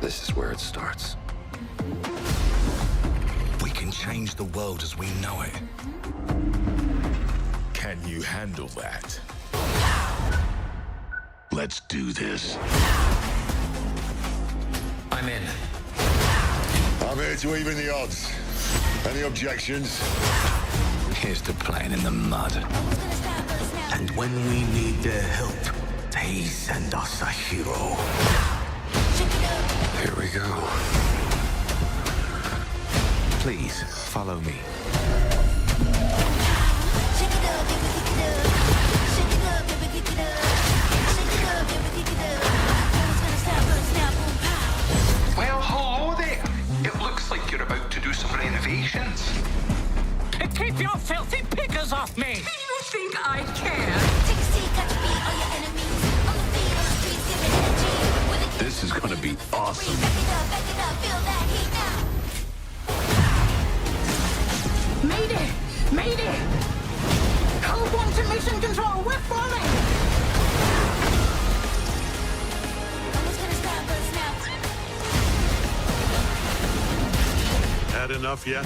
This is where it starts. We can change the world as we know it. Can you handle that? Let's do this. I'm in. I'm here to even the odds. Any objections? Here's to playing in the mud. And when we need their help, they send us a hero. Here we go. Please, follow me. Well, hello there. It looks like you're about to do some renovations. Keep your filthy pickers off me! Do you think I care? This is gonna be awesome. Mayday! Mayday! Hold on to mission control, we're falling! Had enough yet?